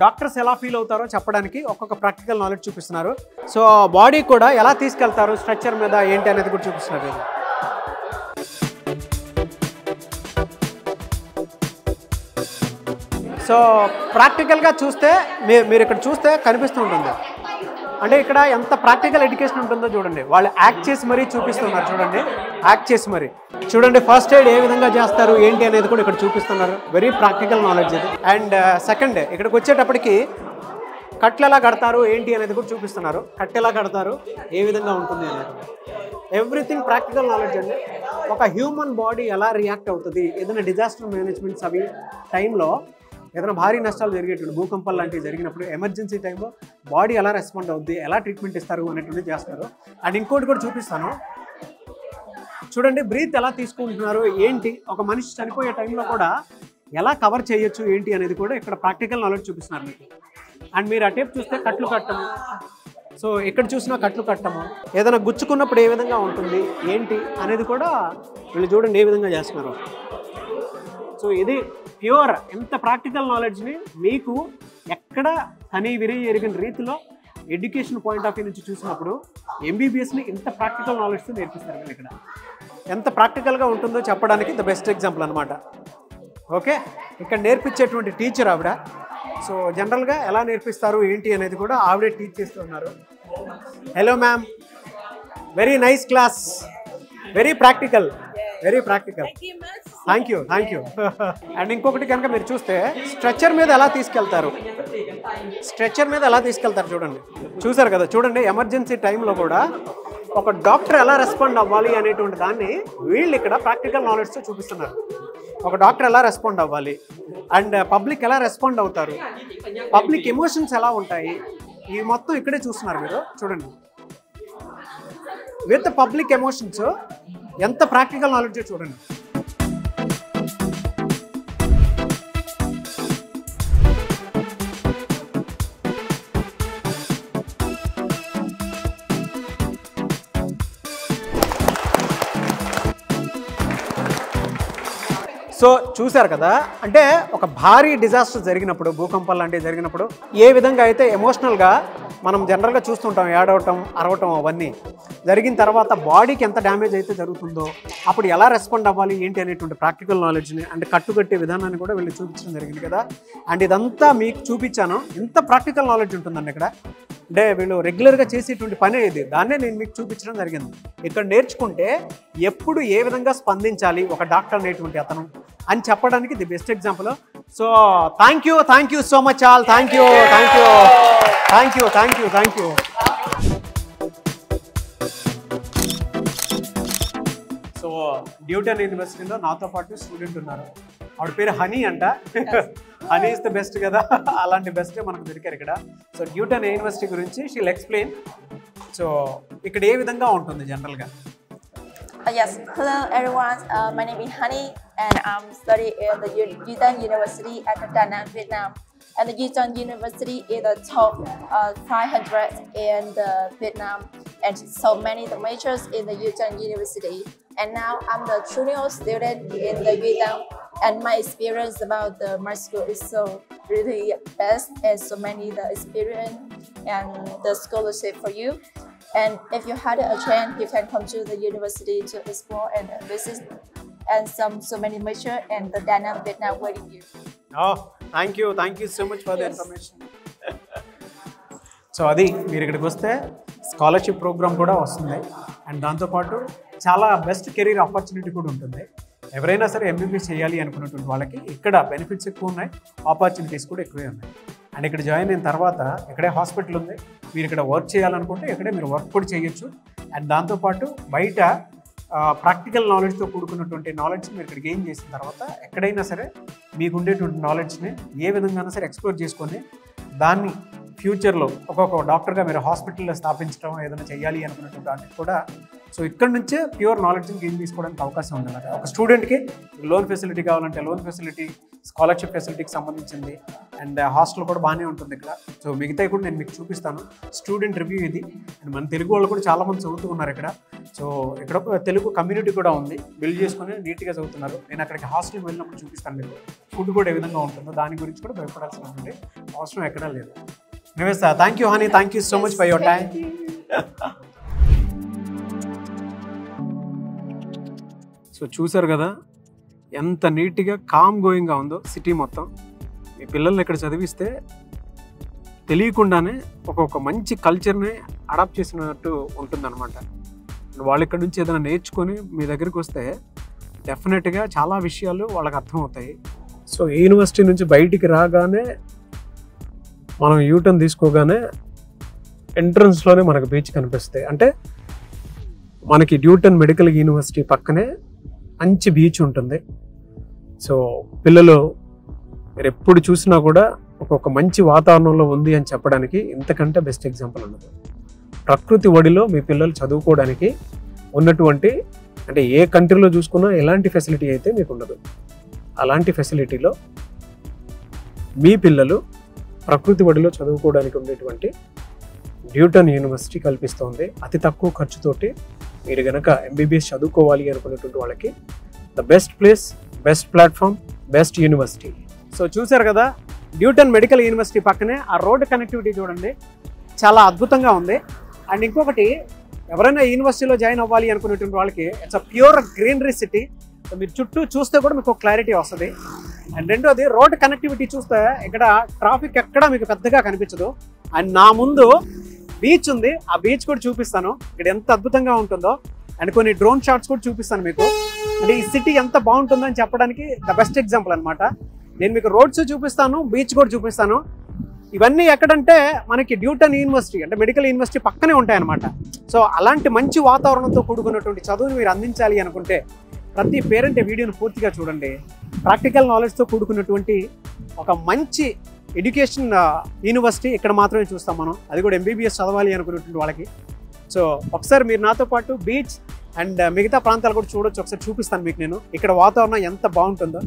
డాక్టర్స్ ఎలా ఫీల్ అవుతారో చెప్పడానికి ఒక్కొక్క ప్రాక్టికల్ నాలెడ్జ్ చూపిస్తున్నారు. సో బాడీ కూడా ఎలా తీసుకెళ్తారు స్ట్రక్చర్ మీద ఏంటి అనేది కూడా చూపిస్తున్నారు. సో ప్రాక్టికల్గా చూస్తే మీరు ఇక్కడ చూస్తే కనిపిస్తూ ఉంటుంది. అంటే ఇక్కడ ఎంత ప్రాక్టికల్ ఎడ్యుకేషన్ ఉంటుందో చూడండి. వాళ్ళు యాక్ట్ చేసి మరీ చూపిస్తున్నారు. చూడండి, యాక్ట్ చేసి మరీ చూడండి. ఫస్ట్ ఎయిడ్ ఏ విధంగా చేస్తారు ఏంటి అనేది కూడా ఇక్కడ చూపిస్తున్నారు. వెరీ ప్రాక్టికల్ నాలెడ్జ్ ఇది. అండ్ సెకండ్, ఇక్కడికి వచ్చేటప్పటికి కట్లు ఎలా కడతారు ఏంటి అనేది కూడా చూపిస్తున్నారు. కట్టు ఎలా కడతారు, ఏ విధంగా ఉంటుంది అనేది. ఎవ్రీథింగ్ ప్రాక్టికల్ నాలెడ్జ్ అండి. ఒక హ్యూమన్ బాడీ ఎలా రియాక్ట్ అవుతుంది ఏదైనా డిజాస్టర్ మేనేజ్మెంట్స్ అవి టైంలో, ఏదైనా భారీ నష్టాలు జరిగేటువంటి భూకంపాలు లాంటివి జరిగినప్పుడు ఎమర్జెన్సీ టైంలో బాడీ ఎలా రెస్పాండ్ అవుద్ది, ఎలా ట్రీట్మెంట్ ఇస్తారు అనేటువంటిది చేస్తారు. అండ్ ఇంకోటి కూడా చూపిస్తాను. చూడండి, బ్రీత్ ఎలా తీసుకుంటున్నారు ఏంటి, ఒక మనిషి చనిపోయే టైంలో కూడా ఎలా కవర్ చేయొచ్చు ఏంటి అనేది కూడా ఇక్కడ ప్రాక్టికల్ నాలెడ్జ్ చూపిస్తున్నారు మీకు. అండ్ మీరు ఆ టేప్ చూస్తే కట్లు కట్టము, సో ఇక్కడ చూసినా కట్లు కట్టము, ఏదైనా గుచ్చుకున్నప్పుడు ఏ విధంగా ఉంటుంది ఏంటి అనేది కూడా వీళ్ళు చూడండి ఏ విధంగా చేస్తున్నారు. సో ఇది ప్యూర్ ఎంత ప్రాక్టికల్ నాలెడ్జ్ని మీకు ఎక్కడ కనీ విరి ఎరిగిన రీతిలో ఎడ్యుకేషన్ పాయింట్ ఆఫ్ వ్యూ నుంచి చూసినప్పుడు ఎంబీబీఎస్ని ఇంత ప్రాక్టికల్ నాలెడ్జ్తో నేర్పిస్తారు. ఇక్కడ ఎంత ప్రాక్టికల్గా ఉంటుందో చెప్పడానికి ద బెస్ట్ ఎగ్జాంపుల్ అనమాట. ఓకే, ఇక్కడ నేర్పించేటువంటి టీచర్ ఆవిడ. సో జనరల్గా ఎలా నేర్పిస్తారు ఏంటి అనేది కూడా ఆవిడే టీచ్ చేస్తున్నారు. Hello ma'am, very nice class, very practical, very practical. Thank you. And ఇంకొకటి కనుక మీరు చూస్తే స్ట్రెచ్చర్ మీద ఎలా తీసుకెళ్తారు చూడండి. చూసారు కదా, చూడండి ఎమర్జెన్సీ టైంలో కూడా ఒక డాక్టర్ ఎలా రెస్పాండ్ అవ్వాలి అనేటువంటి దాన్ని వీళ్ళు ఇక్కడ ప్రాక్టికల్ నాలెడ్జ్తో చూపిస్తున్నారు. ఒక డాక్టర్ ఎలా రెస్పాండ్ అవ్వాలి అండ్ పబ్లిక్ ఎలా రెస్పాండ్ అవుతారు, పబ్లిక్ ఎమోషన్స్ ఎలా ఉంటాయి, ఇవి మొత్తం ఇక్కడే చూస్తున్నారు మీరు. చూడండి, విత్ పబ్లిక్ ఎమోషన్స్ ఎంత ప్రాక్టికల్ నాలెడ్జ్ చూడండి. సో చూశారు కదా, అంటే ఒక భారీ డిజాస్టర్ జరిగినప్పుడు, భూకంపాలు లాంటివి జరిగినప్పుడు ఏ విధంగా అయితే ఎమోషనల్గా మనం జనరల్గా చూస్తుంటాం, ఏడవటం అరవటం అవన్నీ జరిగిన తర్వాత బాడీకి ఎంత డ్యామేజ్ అయితే జరుగుతుందో అప్పుడు ఎలా రెస్పాండ్ అవ్వాలి ఏంటి అనేటువంటి ప్రాక్టికల్ నాలెడ్జ్ని అండ్ కట్టుకట్టే విధానాన్ని కూడా వీళ్ళు చూపించడం జరిగింది కదా. అండ్ ఇదంతా మీకు చూపించాను. ఇంత ప్రాక్టికల్ నాలెడ్జ్ ఉంటుందండి ఇక్కడ. అంటే వీళ్ళు రెగ్యులర్గా చేసేటువంటి పనే ఇది. దాన్నే నేను మీకు చూపించడం జరిగింది. ఇక్కడ నేర్చుకుంటే ఎప్పుడు ఏ విధంగా స్పందించాలి ఒక డాక్టర్ అనేటువంటి అతను అని చెప్పడానికి the best example. So thank you so much all. Thank you. So Duy Tan యూనివర్సిటీలో నాతో పాటు స్టూడెంట్ ఉన్నారు. ఆవిడ పేరు హనీ అంట. హనీ ఇస్ ద బెస్ట్ కదా, అలాంటి బెస్టే మనకు దొరికారు ఇక్కడ. సో డ్యూటన్ యూనివర్సిటీ గురించి షీల్ ఎక్స్ప్లెయిన్. సో ఇక్కడ ఏ విధంగా ఉంటుంది జనరల్గా? Yes, hello everyone. My name is Honey, and I'm studying at the Yutong University at Da Nang, Vietnam. And the Yutong University is the top 500 in Vietnam, and so many the majors in the Yutong University. And now I'm the junior student in the Yutong, and my experience about my school is so really best, and so many the experience and the scholarship for you. And if you had a chance, you can come to the university to explore and visit, and so many major and the Da Nang, Vietnam waiting you. Oh, thank you so much for the information. So అది మీరు ఇక్కడికి వస్తే scholarship programme కూడా వస్తుంది, and దాంతోపాటు చాలా best career opportunity కూడా ఉంటుంది. ఎవరైనా సరే ఎంబీబీఎస్ చేయాలి అనుకున్నటువంటి వాళ్ళకి ఇక్కడ బెనిఫిట్స్ ఎక్కువ ఉన్నాయి, ఆపర్చునిటీస్ కూడా ఎక్కువే ఉన్నాయి. అండ్ ఇక్కడ జాయిన్ అయిన తర్వాత ఇక్కడే హాస్పిటల్ ఉంది. మీరు ఇక్కడ వర్క్ చేయాలనుకుంటే ఇక్కడే మీరు వర్క్ కూడా చేయొచ్చు. అండ్ దాంతోపాటు బయట ప్రాక్టికల్ నాలెడ్జ్తో కూడుకున్నటువంటి నాలెడ్జ్ మీరు ఇక్కడ గెయిన్ చేసిన తర్వాత ఎక్కడైనా సరే మీకు ఉండేటువంటి నాలెడ్జ్ని ఏ విధంగానైనా సరే ఎక్స్ప్లోర్ చేసుకొని దాన్ని ఫ్యూచర్లో ఒక్కొక్క డాక్టర్గా మీరు హాస్పిటల్లో స్థాపించడం ఏదైనా చేయాలి అనుకున్నటువంటి దానికి కూడా సో ఇక్కడ నుంచే ప్యూర్ నాలెడ్జ్ని గెయిన్ తీసుకోవడానికి అవకాశం ఉందన్నమాట. ఒక స్టూడెంట్కి లోన్ ఫెసిలిటీ కావాలంటే లోన్ ఫెసిలిటీ, స్కాలర్షిప్ ఫెసిలిటీకి సంబంధించింది, అండ్ హాస్టల్ కూడా బాగానే ఉంటుంది ఇక్కడ. సో మిగతాయి కూడా నేను మీకు చూపిస్తాను. స్టూడెంట్ రివ్యూ ఇది. అండ్ మన తెలుగు వాళ్ళు కూడా చాలామంది చదువుతూ ఉన్నారు ఇక్కడ. సో ఇక్కడ తెలుగు కమ్యూనిటీ కూడా ఉంది, బిల్డ్ చేసుకొని నీట్గా చదువుతున్నారు. నేను అక్కడికి హాస్టల్కి వెళ్ళినప్పుడు చూపిస్తాను మీకు ఫుడ్ కూడా ఏ విధంగా ఉంటుందో, దాని గురించి కూడా భయపడాల్సినటువంటి అవసరం ఎక్కడా లేదు. నివేస్ thank you honey, thank you so much for your time. So చూసారు కదా ఎంత నీట్గా కామ్ గోయింగ్గా ఉందో సిటీ మొత్తం. మీ పిల్లల్ని ఇక్కడ చదివిస్తే తెలియకుండానే ఒక మంచి కల్చర్ని అడాప్ట్ చేసినట్టు ఉంటుందన్నమాట. వాళ్ళు ఇక్కడ నుంచి ఏదైనా నేర్చుకొని మీ దగ్గరికి వస్తే డెఫినెట్గా చాలా విషయాలు వాళ్ళకి అర్థమవుతాయి. సో ఈ యూనివర్సిటీ నుంచి బయటికి రాగానే మనం యూటర్న్ తీసుకోగానే ఎంట్రన్స్లోనే మనకు బీచ్ కనిపిస్తాయి. అంటే మనకి డ్యూటన్ మెడికల్ యూనివర్సిటీ పక్కనే మంచి బీచ్ ఉంటుంది. సో పిల్లలు మీరు ఎప్పుడు చూసినా కూడా ఒక మంచి వాతావరణంలో ఉంది అని చెప్పడానికి ఇంతకంటే బెస్ట్ ఎగ్జాంపుల్ ఉండదు. ప్రకృతి ఒడిలో మీ పిల్లలు చదువుకోవడానికి ఉన్నటువంటి, అంటే ఏ కంట్రీలో చూసుకున్నా ఎలాంటి ఫెసిలిటీ అయితే మీకు ఉండదు, అలాంటి ఫెసిలిటీలో మీ పిల్లలు ప్రకృతి ఒడిలో చదువుకోవడానికి ఉండేటువంటి డ్యూటన్ యూనివర్సిటీ కల్పిస్తోంది. అతి తక్కువ ఖర్చుతోటి మీరు కనుక ఎంబీబీఎస్ చదువుకోవాలి అనుకునేటువంటి వాళ్ళకి the best place, best platform, best university. So చూసారు కదా డ్యూటన్ మెడికల్ యూనివర్సిటీ పక్కనే ఆ రోడ్ కనెక్టివిటీ చూడండి, చాలా అద్భుతంగా ఉంది. అండ్ ఇంకొకటి, ఎవరైనా యూనివర్సిటీలో జాయిన్ అవ్వాలి అనుకునేటువంటి వాళ్ళకి it's a pure greenery city. So మీరు చుట్టూ చూస్తే కూడా మీకు క్లారిటీ వస్తుంది. అండ్ రెండోది రోడ్ కనెక్టివిటీ చూస్తే ఇక్కడ ట్రాఫిక్ ఎక్కడా మీకు పెద్దగా కనిపించదు. అండ్ నా ముందు బీచ్ ఉంది, ఆ బీచ్ కూడా చూపిస్తాను ఇక్కడ ఎంత అద్భుతంగా ఉంటుందో. అండ్ కొన్ని డ్రోన్ షాట్స్ కూడా చూపిస్తాను మీకు. అంటే ఈ సిటీ ఎంత బాగుంటుందని చెప్పడానికి ద బెస్ట్ ఎగ్జాంపుల్ అనమాట. నేను మీకు రోడ్స్ చూపిస్తాను, బీచ్ కూడా చూపిస్తాను. ఇవన్నీ ఎక్కడంటే మనకి డ్యూటన్ యూనివర్సిటీ అంటే మెడికల్ యూనివర్సిటీ పక్కనే ఉంటాయన్నమాట. సో అలాంటి మంచి వాతావరణంతో కూడుకున్నటువంటి చదువుని మీరు అందించాలి అనుకుంటే ప్రతి పేరెంట్ వీడియోని పూర్తిగా చూడండి. ప్రాక్టికల్ నాలెడ్జ్తో కూడుకున్నటువంటి ఒక మంచి ఎడ్యుకేషన్ యూనివర్సిటీ ఇక్కడ మాత్రమే చూస్తాం మనం, అది కూడా ఎంబీబీఎస్ చదవాలి అనుకున్నటువంటి వాళ్ళకి. సో ఒకసారి మీరు నాతో పాటు బీచ్ అండ్ మిగతా ప్రాంతాలు కూడా చూడొచ్చు. ఒకసారి చూపిస్తాను మీకు నేను ఇక్కడ వాతావరణం ఎంత బాగుంటుందో.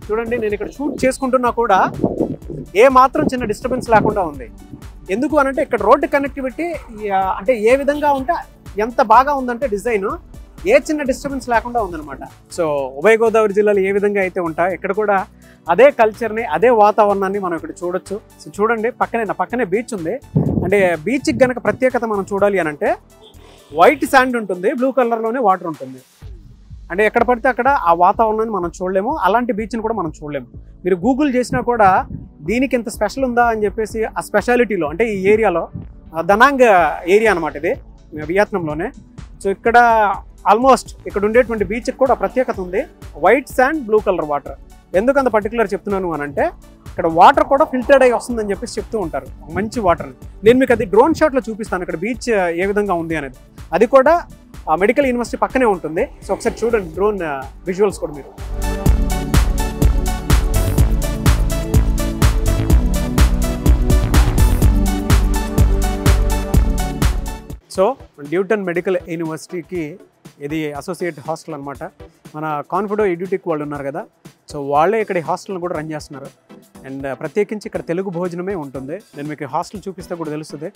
చూడండి, నేను ఇక్కడ షూట్ చేసుకుంటున్నా కూడా ఏ మాత్రం చిన్న డిస్టర్బెన్స్ లేకుండా ఉంది. ఎందుకు అనంటే ఇక్కడ రోడ్డు కనెక్టివిటీ అంటే ఏ విధంగా ఉంటే ఎంత బాగా ఉందంటే డిజైన్ ఏ చిన్న డిస్టర్బెన్స్ లేకుండా ఉందన్నమాట. సో ఉభయ గోదావరి జిల్లాలో ఏ విధంగా అయితే ఉంటాయో ఇక్కడ కూడా అదే కల్చర్ని, అదే వాతావరణాన్ని మనం ఇక్కడ చూడొచ్చు. సో చూడండి, పక్కనే బీచ్ ఉంది. అంటే బీచ్కి కనుక ప్రత్యేకత మనం చూడాలి అని అంటే వైట్ శాండ్ ఉంటుంది, బ్లూ కలర్లోనే వాటర్ ఉంటుంది. అంటే ఎక్కడ పడితే అక్కడ ఆ వాతావరణాన్ని మనం చూడలేము, అలాంటి బీచ్ని కూడా మనం చూడలేము. మీరు గూగుల్ చేసినా కూడా దీనికి ఇంత స్పెషల్ ఉందా అని చెప్పేసి ఆ స్పెషాలిటీలో అంటే ఈ ఏరియాలో దనాంగ్ ఏరియా అనమాట, ఇది వియత్నంలోనే. సో ఇక్కడ ఆల్మోస్ట్ ఇక్కడ ఉండేటువంటి బీచ్కి కూడా ప్రత్యేకత ఉంది, white sand, blue colour water. ఎందుకంత పర్టికులర్ చెప్తున్నాను అని అంటే ఇక్కడ వాటర్ కూడా ఫిల్టర్డ్ అయ్యి వస్తుందని చెప్పేసి చెప్తూ ఉంటారు, మంచి వాటర్. నేను మీకు అది డ్రోన్ షాట్లో చూపిస్తాను ఇక్కడ బీచ్ ఏ విధంగా ఉంది అనేది. అది కూడా మెడికల్ యూనివర్సిటీ పక్కనే ఉంటుంది. సో ఒకసారి చూడండి డ్రోన్ విజువల్స్ కూడా మీరు. సో డ్యూటన్ మెడికల్ యూనివర్సిటీకి ఇది అసోసియేట్ హాస్టల్ అనమాట. మన కాన్ఫిడో ఎడ్యుటెక్ వాళ్ళు ఉన్నారు కదా, సో వాళ్ళే ఇక్కడ ఈ హాస్టల్ని కూడా రన్ చేస్తున్నారు. అండ్ ప్రత్యేకించి ఇక్కడ తెలుగు భోజనమే ఉంటుంది. నేను మీకు హాస్టల్ చూపిస్తే కూడా తెలుస్తుంది.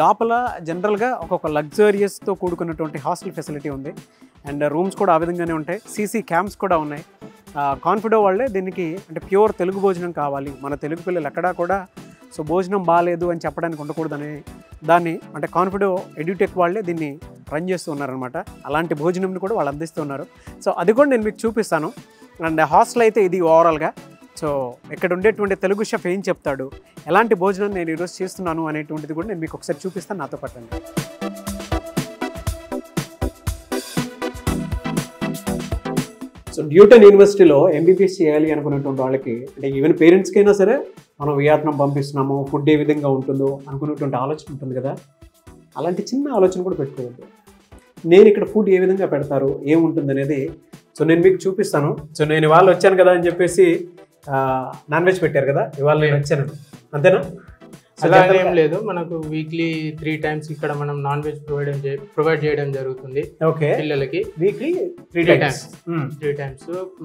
లోపల జనరల్గా ఒక్కొక్క లగ్జరియస్తో కూడుకున్నటువంటి హాస్టల్ ఫెసిలిటీ ఉంది. అండ్ రూమ్స్ కూడా ఆ విధంగానే ఉంటాయి, సీసీ క్యాంప్స్ కూడా ఉన్నాయి. కాన్ఫిడో వాళ్ళే దీనికి అంటే ప్యూర్ తెలుగు భోజనం కావాలి, మన తెలుగు పిల్లలు ఎక్కడా కూడా సో భోజనం బాగాలేదు అని చెప్పడానికి ఉండకూడదని దాన్ని అంటే కాన్ఫిడో ఎడ్యుటెక్ వాళ్ళే దీన్ని రన్ చేస్తూ ఉన్నారనమాట. అలాంటి భోజనంని కూడా వాళ్ళు అందిస్తున్నారు. సో అది కూడా నేను మీకు చూపిస్తాను. అండ్ హాస్టల్ అయితే ఇది ఓవరాల్గా. సో ఇక్కడ ఉండేటువంటి తెలుగు షెఫ్ ఏం చెప్తాడు, ఎలాంటి భోజనం నేను ఈరోజు చేస్తున్నాను అనేటువంటిది కూడా నేను మీకు ఒకసారి చూపిస్తాను, నాతో పట్టండి. సో డ్యూటన్ యూనివర్సిటీలో ఎంబీబీఎస్ చేయాలి అనుకునేటువంటి వాళ్ళకి అంటే ఈవెన్ పేరెంట్స్కి అయినా సరే మనం వియత్నాం పంపిస్తున్నాము, ఫుడ్ ఏ విధంగా ఉంటుందో అనుకునేటువంటి ఆలోచన ఉంటుంది కదా, అలాంటి చిన్న ఆలోచన కూడా పెట్టుకోవద్దు. నేను ఇక్కడ ఫుడ్ ఏ విధంగా పెడతారు ఏముంటుంది అనేది సో నేను మీకు చూపిస్తాను. సో నేను ఇవాళ వచ్చాను కదా అని చెప్పేసి నాన్ వెజ్ పెట్టారు కదా, ఇవాళ నేను వచ్చాను అంతేనా? అలా ఏం లేదు, మనకు వీక్లీ 3 times ఇక్కడ మనం నాన్ వెజ్ ప్రొవైడ్ చేయడం జరుగుతుంది. ఓకే, పిల్లలకి weekly 3 times. 3 times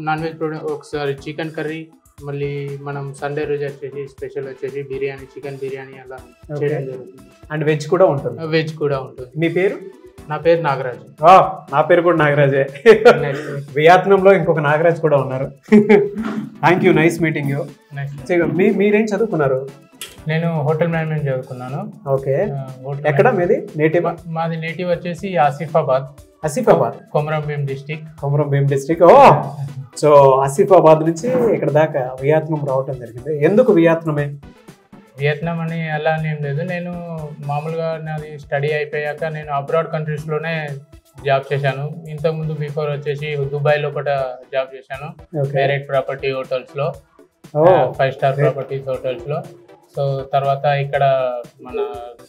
non veg ఒకసారి చికెన్ కర్రీ, మళ్ళీ మనం సండే రోజు వచ్చేసి స్పెషల్ వచ్చేసి బిర్యానీ, చికెన్ బిర్యానీ అలా చేయడం జరుగుతుంది. అండ్ వెజ్ కూడా ఉంటుంది. వెజ్ కూడా ఉంటుంది. మీ పేరు? నా పేరు నాగరాజ్. నా పేరు కూడా నాగరాజే. వియత్నంలో ఇంకొక నాగరాజ్ కూడా ఉన్నారు. Thank you, nice meeting you. మీరేం చదువుకున్నారు? నేను హోటల్ మేనేజ్మెంట్ చదువుకున్నాను. ఓకే, ఎక్కడ మీది నేటివ్? మాది నేటివ్ వచ్చేసి ఆసిఫాబాద్. ఆసిఫాబాద్, కొమరంభీం డిస్టిక్. కొమరంభీం డిస్టిక్. ఓ, సో ఆసిఫాబాద్ నుంచి ఇక్కడ దాకా వియత్నం రావటం జరిగింది. ఎందుకు వియత్నమే? వియత్నాం అని అలా ఏం లేదు, నేను మామూలుగా నాది స్టడీ అయిపోయాక నేను అబ్రాడ్ కంట్రీస్లోనే జాబ్ చేశాను. ఇంతకుముందు బిఫోర్ వచ్చేసి దుబాయ్ లోపల జాబ్ చేశాను, డైరెక్ట్ ప్రాపర్టీ హోటల్స్లో, 5 star ప్రాపర్టీస్ హోటల్స్లో. సో తర్వాత ఇక్కడ మన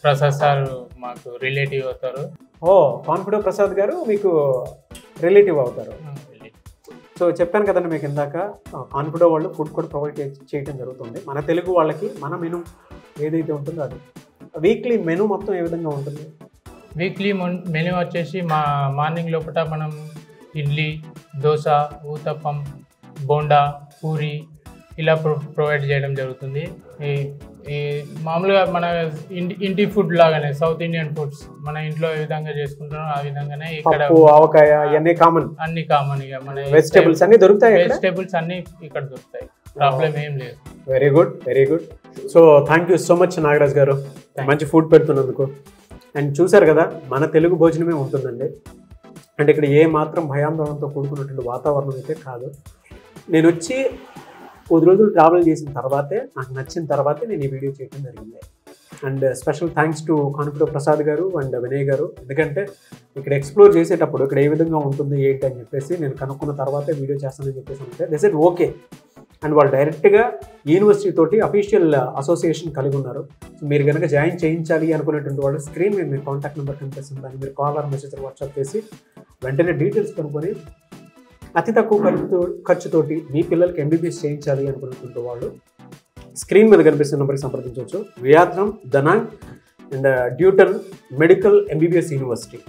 ప్రసాద్ సార్ మాకు రిలేటివ్ అవుతారు. ఓ, కాన్ఫిడో ప్రసాద్ గారు మీకు రిలేటివ్ అవుతారు. సో చెప్పాను కదండి మీకు ఇందాక, కాన్ఫిడో వాళ్ళు ఫుడ్ కూడా ప్రొవైడ్ చేయడం జరుగుతుంది. మన తెలుగు వాళ్ళకి మన మెనూ ఏదైతే ఉంటుందో అది. వీక్లీ మెనూ మొత్తం ఏ విధంగా ఉంటుంది? వీక్లీ మెనూ వచ్చేసి మా మార్నింగ్ లోపల మనం ఇడ్లీ, దోశ, ఊతప్పం, బోండా, పూరి ఇలా ప్రొవైడ్ చేయడం జరుగుతుంది. ఈ మామూలుగా మన ఇంటి ఫుడ్ లాగానే సౌత్ ఇండియన్ ఫుడ్స్ మన ఇంట్లో ఏ విధంగా చేసుకుంటారో ఆ విధంగానే ఇక్కడ ఆవకాయ అన్ని కామన్. అన్ని కామన్ ఇక మన వెజిటేబుల్స్ అన్ని దొరుకుతాయి. వెజిటేబుల్స్ అన్ని ఇక్కడ దొరుకుతాయి, ప్రాబ్లం ఏం లేదు. Very good, very good. So thank you so much Nagaraj గారు, మంచి ఫుడ్ పెడుతున్నందుకు. అండ్ చూసారు కదా, మన తెలుగు భోజనమే ఉంటుందండి. అంటే ఇక్కడ ఏ మాత్రం భయాందోళనతో కూడుకున్నటువంటి వాతావరణం అయితే కాదు. నేను వచ్చి 10 రోజులు ట్రావెల్ చేసిన తర్వాతే, నాకు నచ్చిన తర్వాతే నేను ఈ వీడియో చేయడం జరిగింది. And special thanks to కాన్ఫిడో Prasad గారు అండ్ వినయ్ గారు. ఎందుకంటే ఇక్కడ ఎక్స్ప్లోర్ చేసేటప్పుడు ఇక్కడ ఏ విధంగా ఉంటుంది ఏంటి అని చెప్పేసి నేను కనుక్కున్న తర్వాతే వీడియో చేస్తానని చెప్పేసి అంటే దే సెడ్ ఓకే. అండ్ వాళ్ళు డైరెక్ట్గా యూనివర్సిటీ తోటి అఫీషియల్ అసోసియేషన్ కలిగి ఉన్నారు. సో మీరు కనుక జాయిన్ చేయించాలి అనుకునేటువంటి వాళ్ళు స్క్రీన్ మీద మీరు కాంటాక్ట్ నెంబర్ కనిపిస్తుంది, దాన్ని మీరు కాల్ ఆర్ మెసేజ్ వాట్సాప్ చేసి వెంటనే డీటెయిల్స్ కనుక్కొని అతి తక్కువ ఖర్చుతోటి మీ పిల్లలకి ఎంబీబీఎస్ చేయించాలి అనుకున్నటువంటి వాళ్ళు స్క్రీన్ మీద కనిపిస్తున్న నెంబర్కి సంప్రదించవచ్చు. Vietnam Da Nang and Duy Tan medical MBBS university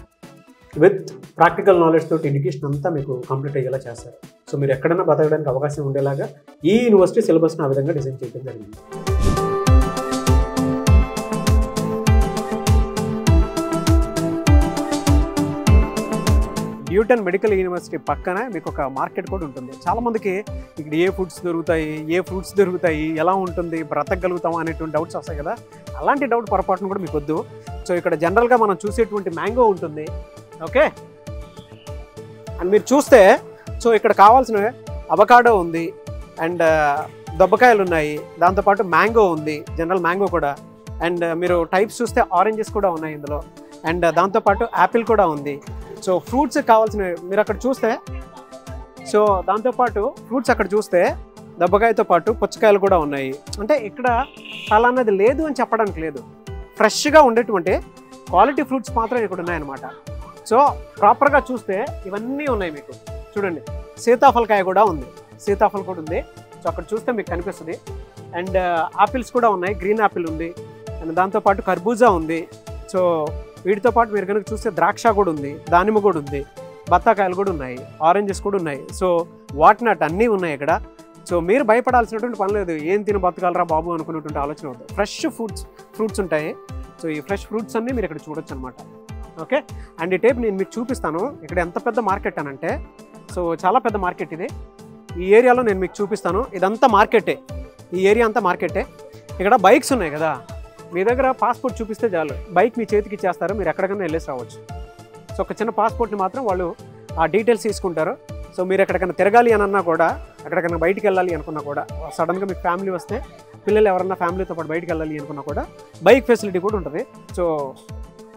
with practical knowledge తోటి ఎడ్యుకేషన్ అంతా మీకు కంప్లీట్ అయ్యేలా చేస్తారు. సో మీరు ఎక్కడైనా బతకడానికి అవకాశం ఉండేలాగా ఈ యూనివర్సిటీ సిలబస్ని ఆ విధంగా డిజైన్ చేయడం జరిగింది. డ్యూటన్ మెడికల్ యూనివర్సిటీ పక్కన మీకు ఒక మార్కెట్ కూడా ఉంటుంది. చాలామందికి ఇక్కడ ఏ ఫుడ్స్ దొరుకుతాయి, ఏ ఫ్రూట్స్ దొరుకుతాయి, ఎలా ఉంటుంది, బ్రతకగలుగుతాం అనేటువంటి డౌట్స్ వస్తాయి కదా. అలాంటి డౌట్ పొరపాటును కూడా మీకు వద్దు. సో ఇక్కడ జనరల్గా మనం చూసేటువంటి మ్యాంగో ఉంటుంది. ఓకే, అండ్ మీరు చూస్తే సో ఇక్కడ కావాల్సిన అవకాడో ఉంది అండ్ దొబ్బకాయలు ఉన్నాయి, దాంతోపాటు మ్యాంగో ఉంది, జనరల్ మ్యాంగో కూడా. అండ్ మీరు టైప్స్ చూస్తే ఆరెంజెస్ కూడా ఉన్నాయి ఇందులో. అండ్ దాంతోపాటు యాపిల్ కూడా ఉంది. సో ఫ్రూట్స్ కావాల్సినవి మీరు అక్కడ చూస్తే, సో దాంతోపాటు ఫ్రూట్స్ అక్కడ చూస్తే దబ్బకాయతో పాటు పుచ్చకాయలు కూడా ఉన్నాయి. అంటే ఇక్కడ అలా అన్నది లేదు అని చెప్పడానికి లేదు, ఫ్రెష్గా ఉండేటువంటి క్వాలిటీ ఫ్రూట్స్ మాత్రం ఇక్కడ ఉన్నాయన్నమాట. సో ప్రాపర్గా చూస్తే ఇవన్నీ ఉన్నాయి మీకు. చూడండి, సీతాఫలకాయ కూడా ఉంది, సీతాఫలం కూడా ఉంది. సో అక్కడ చూస్తే మీకు కనిపిస్తుంది. అండ్ ఆపిల్స్ కూడా ఉన్నాయి, గ్రీన్ ఆపిల్ ఉంది. అండ్ దాంతోపాటు కర్బూజా ఉంది. సో వీటితో పాటు మీరు కనుక చూస్తే ద్రాక్ష కూడా ఉంది, దానిమ్మ కూడా ఉంది, బత్తాకాయలు కూడా ఉన్నాయి, ఆరెంజెస్ కూడా ఉన్నాయి. సో వాట్ నాట్ అన్నీ ఉన్నాయి ఇక్కడ. సో మీరు భయపడాల్సినటువంటి పని లేదు, ఏం తిని బతకాలరా బాబు అనుకునేటువంటి ఆలోచన అవుతుంది. ఫ్రెష్ ఫ్రూట్స్ ఉంటాయి. సో ఈ ఫ్రెష్ ఫ్రూట్స్ అన్నీ మీరు ఇక్కడ చూడొచ్చు అనమాట. ఓకే, అండ్ ఈ టైప్ నేను మీకు చూపిస్తాను ఇక్కడ ఎంత పెద్ద మార్కెట్ అనంటే. సో చాలా పెద్ద మార్కెట్ ఇది. ఈ ఏరియాలో నేను మీకు చూపిస్తాను. ఇదంతా మార్కెటే, ఈ ఏరియా అంతా మార్కెటే. ఇక్కడ బైక్స్ ఉన్నాయి కదా, మీ దగ్గర పాస్పోర్ట్ చూపిస్తే చాలు, బైక్ మీ చేతికి ఇచ్చేస్తారు, మీరు ఎక్కడికైనా వెళ్ళేసి రావచ్చు. సో ఒక చిన్న పాస్పోర్ట్ని మాత్రం వాళ్ళు ఆ డీటెయిల్స్ తీసుకుంటారు. సో మీరు ఎక్కడికైనా తిరగాలి అని అన్నా కూడా, ఎక్కడికైనా బయటికి వెళ్ళాలి అనుకున్నా కూడా, సడన్గా మీకు ఫ్యామిలీ వస్తే, పిల్లలు ఎవరన్నా ఫ్యామిలీతో పాటు బయటికి వెళ్ళాలి అనుకున్నా కూడా బైక్ ఫెసిలిటీ కూడా ఉంటుంది. సో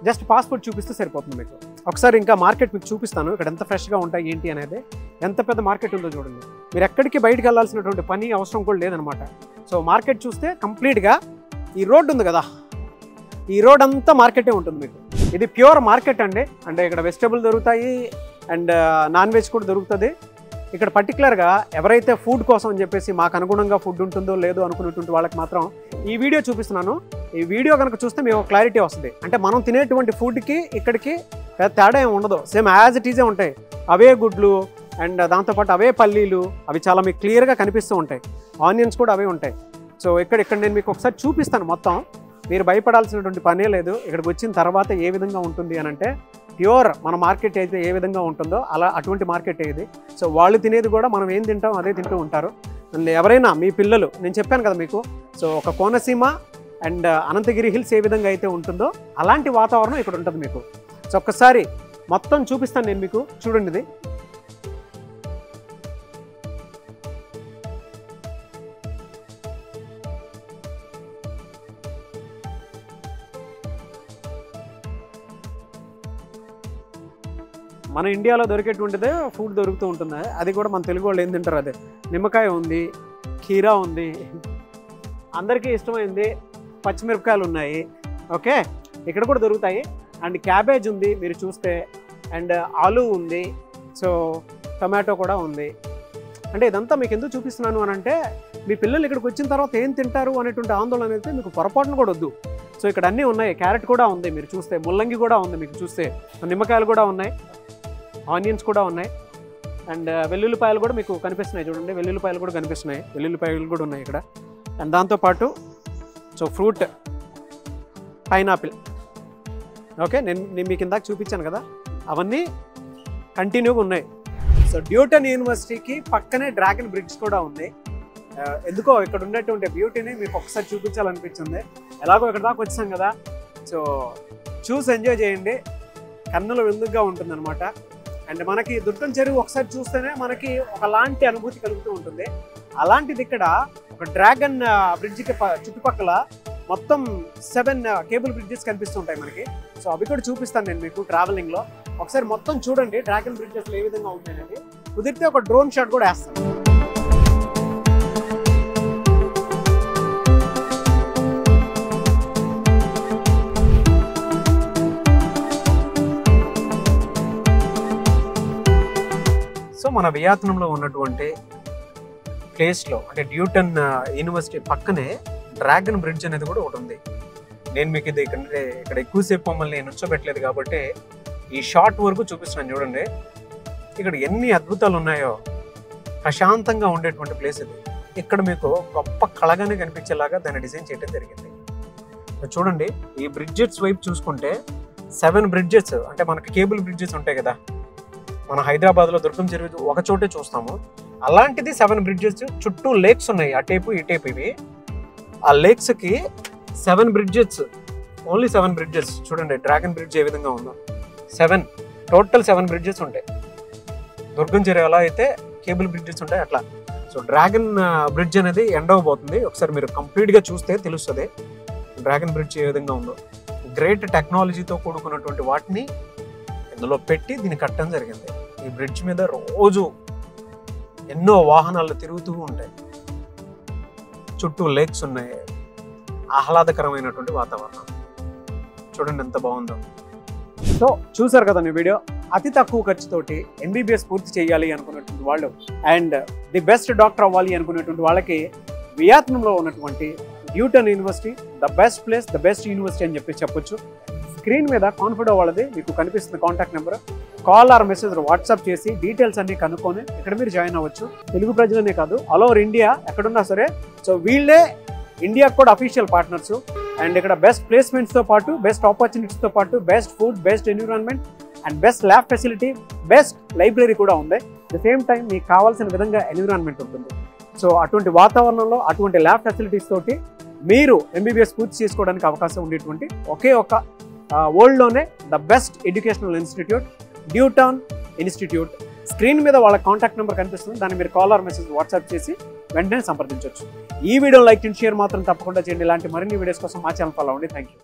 జస్ట్ పాస్పోర్ట్ చూపిస్తే సరిపోతుంది మీకు. ఒకసారి ఇంకా మార్కెట్ మీకు చూపిస్తాను, ఇక్కడ ఎంత ఫ్రెష్గా ఉంటాయి ఏంటి అనేది. ఎంత పెద్ద మార్కెట్ ఉందో చూడండి. మీరు ఎక్కడికి బయటికి వెళ్ళాల్సినటువంటి పని అవసరం కూడా లేదనమాట. సో మార్కెట్ చూస్తే కంప్లీట్గా ఈ రోడ్డు ఉంది కదా, ఈ రోడ్ అంతా మార్కెటే ఉంటుంది మీకు. ఇది ప్యూర్ మార్కెట్ అండి. అంటే ఇక్కడ వెజిటబుల్ దొరుకుతాయి అండ్ నాన్ వెజ్ కూడా దొరుకుతుంది. ఇక్కడ పర్టికులర్గా ఎవరైతే ఫుడ్ కోసం అని చెప్పేసి మాకు అనుగుణంగా ఫుడ్ ఉంటుందో లేదో అనుకునేటువంటి వాళ్ళకి మాత్రం ఈ వీడియో చూపిస్తున్నాను. ఈ వీడియో కనుక చూస్తే మీకు క్లారిటీ వస్తుంది. అంటే మనం తినేటువంటి ఫుడ్కి ఇక్కడికి పెద్ద తేడా ఏమి ఉండదు, సేమ్ యాజ్ ఇట్ ఈజే ఉంటాయి. అవే గుడ్లు అండ్ దాంతోపాటు అవే పల్లీలు, అవి చాలా మీకు క్లియర్గా కనిపిస్తూ ఉంటాయి. ఆనియన్స్ కూడా అవే ఉంటాయి. సో ఇక్కడ నేను మీకు ఒకసారి చూపిస్తాను మొత్తం. మీరు భయపడాల్సినటువంటి పనే లేదు. ఇక్కడికి వచ్చిన తర్వాత ఏ విధంగా ఉంటుంది అని అంటే ప్యూర్ మన మార్కెట్ అయితే ఏ విధంగా ఉంటుందో అటువంటి మార్కెట్ ఇది. సో వాళ్ళు తినేది కూడా మనం ఏం తింటాం అదే తింటూ ఉంటారు. ఎవరైనా మీ పిల్లలు, నేను చెప్పాను కదా మీకు, సో ఒక కోనసీమ అండ్ అనంతగిరి హిల్స్ ఏ విధంగా అయితే ఉంటుందో అలాంటి వాతావరణం ఇక్కడ ఉంటుంది మీకు. సో ఒక్కసారి మొత్తం చూపిస్తాను నేను మీకు, చూడండి. ఇది మన ఇండియాలో దొరికేటువంటిదే ఫుడ్ దొరుకుతూ ఉంటుంది. అది కూడా మన తెలుగు వాళ్ళు ఏం తింటారు, అదే నిమ్మకాయ ఉంది, కీరా ఉంది, అందరికీ ఇష్టమైంది పచ్చిమిరపకాయలు ఉన్నాయి. ఓకే, ఇక్కడ కూడా దొరుకుతాయి. అండ్ క్యాబేజ్ ఉంది మీరు చూస్తే, అండ్ ఆలు ఉంది, సో టొమాటో కూడా ఉంది. అంటే ఇదంతా మీకు ఎందుకు చూపిస్తున్నాను అని అంటే మీ పిల్లలు ఇక్కడికి వచ్చిన తర్వాత ఏం తింటారు అనేటువంటి ఆందోళన అయితే మీకు పొరపాటును కూడా వద్దు. సో ఇక్కడ అన్నీ ఉన్నాయి. క్యారెట్ కూడా ఉంది మీరు చూస్తే, ముల్లంగి కూడా ఉంది మీకు చూస్తే, నిమ్మకాయలు కూడా ఉన్నాయి, ఆనియన్స్ కూడా ఉన్నాయి, అండ్ వెల్లుల్లిపాయలు కూడా మీకు కనిపిస్తున్నాయి. చూడండి, వెల్లుల్లిపాయలు కూడా కనిపిస్తున్నాయి, వెల్లుల్లిపాయలు కూడా ఉన్నాయి ఇక్కడ. అండ్ దాంతోపాటు సో ఫ్రూట్ పైనాపిల్. ఓకే, నేను మీకు ఇందాక చూపించాను కదా, అవన్నీ కంటిన్యూగా ఉన్నాయి. సో డ్యూటన్ యూనివర్సిటీకి పక్కనే డ్రాగన్ బ్రిడ్జ్ కూడా ఉంది. ఎందుకో ఇక్కడ ఉన్నటువంటి బ్యూటీని మీకు ఒకసారి చూపించాలనిపించింది. ఎలాగో ఇక్కడ దాకా వచ్చాం కదా, సో చూసి ఎంజాయ్ చేయండి. కన్నుల విందుగా ఉంటుందన్నమాట. అండ్ మనకి దుర్గం చెరువు ఒకసారి చూస్తేనే మనకి ఒకలాంటి అనుభూతి కలుగుతూ ఉంటుంది. అలాంటిది ఇక్కడ ఒక డ్రాగన్ బ్రిడ్జ్కి చుట్టుపక్కల మొత్తం 7 కేబుల్ బ్రిడ్జెస్ కనిపిస్తుంటాయి మనకి. సో అవి కూడా చూపిస్తాను నేను మీకు ట్రావెలింగ్లో. ఒకసారి మొత్తం చూడండి డ్రాగన్ బ్రిడ్జెస్ ఏ విధంగా ఉంటాయనేది. కుదిరితే ఒక డ్రోన్ షాట్ కూడా వేస్తాను. సో మన వియత్నంలో ఉన్నటువంటి ప్లేస్లో అంటే డ్యూటన్ యూనివర్సిటీ పక్కనే డ్రాగన్ బ్రిడ్జ్ అనేది కూడా ఒకటి ఉంది. నేను మీకు ఇది ఇక్కడ ఎక్కువసేపు మమ్మల్ని నుంచోబెట్టలేదు కాబట్టి ఈ షార్ట్ వరకు చూపిస్తున్నాను. చూడండి ఇక్కడ ఎన్ని అద్భుతాలు ఉన్నాయో. ప్రశాంతంగా ఉండేటువంటి ప్లేస్ ఇది. ఇక్కడ మీకు గొప్ప కళగానే కనిపించేలాగా దాన్ని డిజైన్ చేయడం జరిగింది. చూడండి ఈ బ్రిడ్జెస్ వైపు చూసుకుంటే 7 బ్రిడ్జెస్, అంటే మనకి కేబుల్ బ్రిడ్జెస్ ఉంటాయి కదా, మన హైదరాబాద్లో దుర్గం చెరువు ఒక చోటే చూస్తాము. అలాంటిది 7 బ్రిడ్జెస్, చుట్టూ లేక్స్ ఉన్నాయి అటేపు ఇటేపు. ఇవి ఆ లేక్స్కి 7 బ్రిడ్జెస్, ఓన్లీ 7 బ్రిడ్జెస్. చూడండి డ్రాగన్ బ్రిడ్జ్ ఏ విధంగా ఉందో. 7 టోటల్ 7 బ్రిడ్జెస్ ఉంటాయి. దుర్గం చెరువు ఎలా అయితే కేబుల్ బ్రిడ్జెస్ ఉంటాయి అట్లా. సో డ్రాగన్ బ్రిడ్జ్ అనేది ఎండ్ అవబోతుంది. ఒకసారి మీరు కంప్లీట్గా చూస్తే తెలుస్తుంది డ్రాగన్ బ్రిడ్జ్ ఏ విధంగా ఉందో. గ్రేట్ టెక్నాలజీతో కూడుకున్నటువంటి వాటిని ఇందులో పెట్టి దీన్ని కట్టడం జరిగింది. ఈ బ్రిడ్జ్ మీద రోజు ఎన్నో వాహనాలు తిరుగుతూ ఉంటాయి. చుట్టూ లేక్స్ ఉన్నాయి, ఆహ్లాదకరమైనటువంటి వాతావరణం. చూడండి ఎంత బాగుందో. సో చూసారు కదా మీ వీడియో. అతి తక్కువ ఖర్చుతోటి ఎంబీబీఎస్ పూర్తి చేయాలి అనుకున్నటువంటి వాళ్ళు అండ్ ది బెస్ట్ డాక్టర్ అవ్వాలి అనుకునేటువంటి వాళ్ళకి వియత్నంలో ఉన్నటువంటి Duy Tan university the best place, the best university అని చెప్పొచ్చు. స్క్రీన్ మీద కాన్ఫిడో వాళ్ళది మీకు కనిపిస్తున్న contact number, call or message WhatsApp చేసి డీటెయిల్స్ అన్ని కనుక్కొని ఇక్కడ మీరు జాయిన్ అవ్వచ్చు. తెలుగు ప్రజలనే కాదు, ఆల్ ఓవర్ ఇండియా ఎక్కడున్నా సరే. సో వీళ్ళే ఇండియాకు కూడా అఫీషియల్ పార్ట్నర్స్. అండ్ ఇక్కడ బెస్ట్ ప్లేస్మెంట్స్తో పాటు, బెస్ట్ ఆపర్చునిటీస్తో పాటు, best food, best environment and best lab facility, best library కూడా ఉంది. ద సేమ్ టైం మీకు కావాల్సిన విధంగా ఎన్విరాన్మెంట్ ఉంటుంది. సో అటువంటి వాతావరణంలో అటువంటి ల్యాబ్ ఫెసిలిటీస్ తోటి మీరు ఎంబీబీఎస్ పూర్తి చేసుకోవడానికి అవకాశం ఉండేటువంటి ఒకే ఒక వరల్డ్లోనే the best educational institute Duy Tan institute. Screen మీద వాళ్ళ కాంటాక్ట్ నెంబర్ కనిపిస్తుంది, దాన్ని మీరు కాల్ ఆర్ మెసేజ్ వాట్సాప్ చేసి వెంటనే సంప్రదించవచ్చు. ఈ వీడియో లైక్ అండ్ షేర్ మాత్రం తప్పకుండా చేయండి. ఇలాంటి మరిన్ని వీడియోస్ కోసం మా ఛానల్ ఫాలో అవ్వండి. Thank you.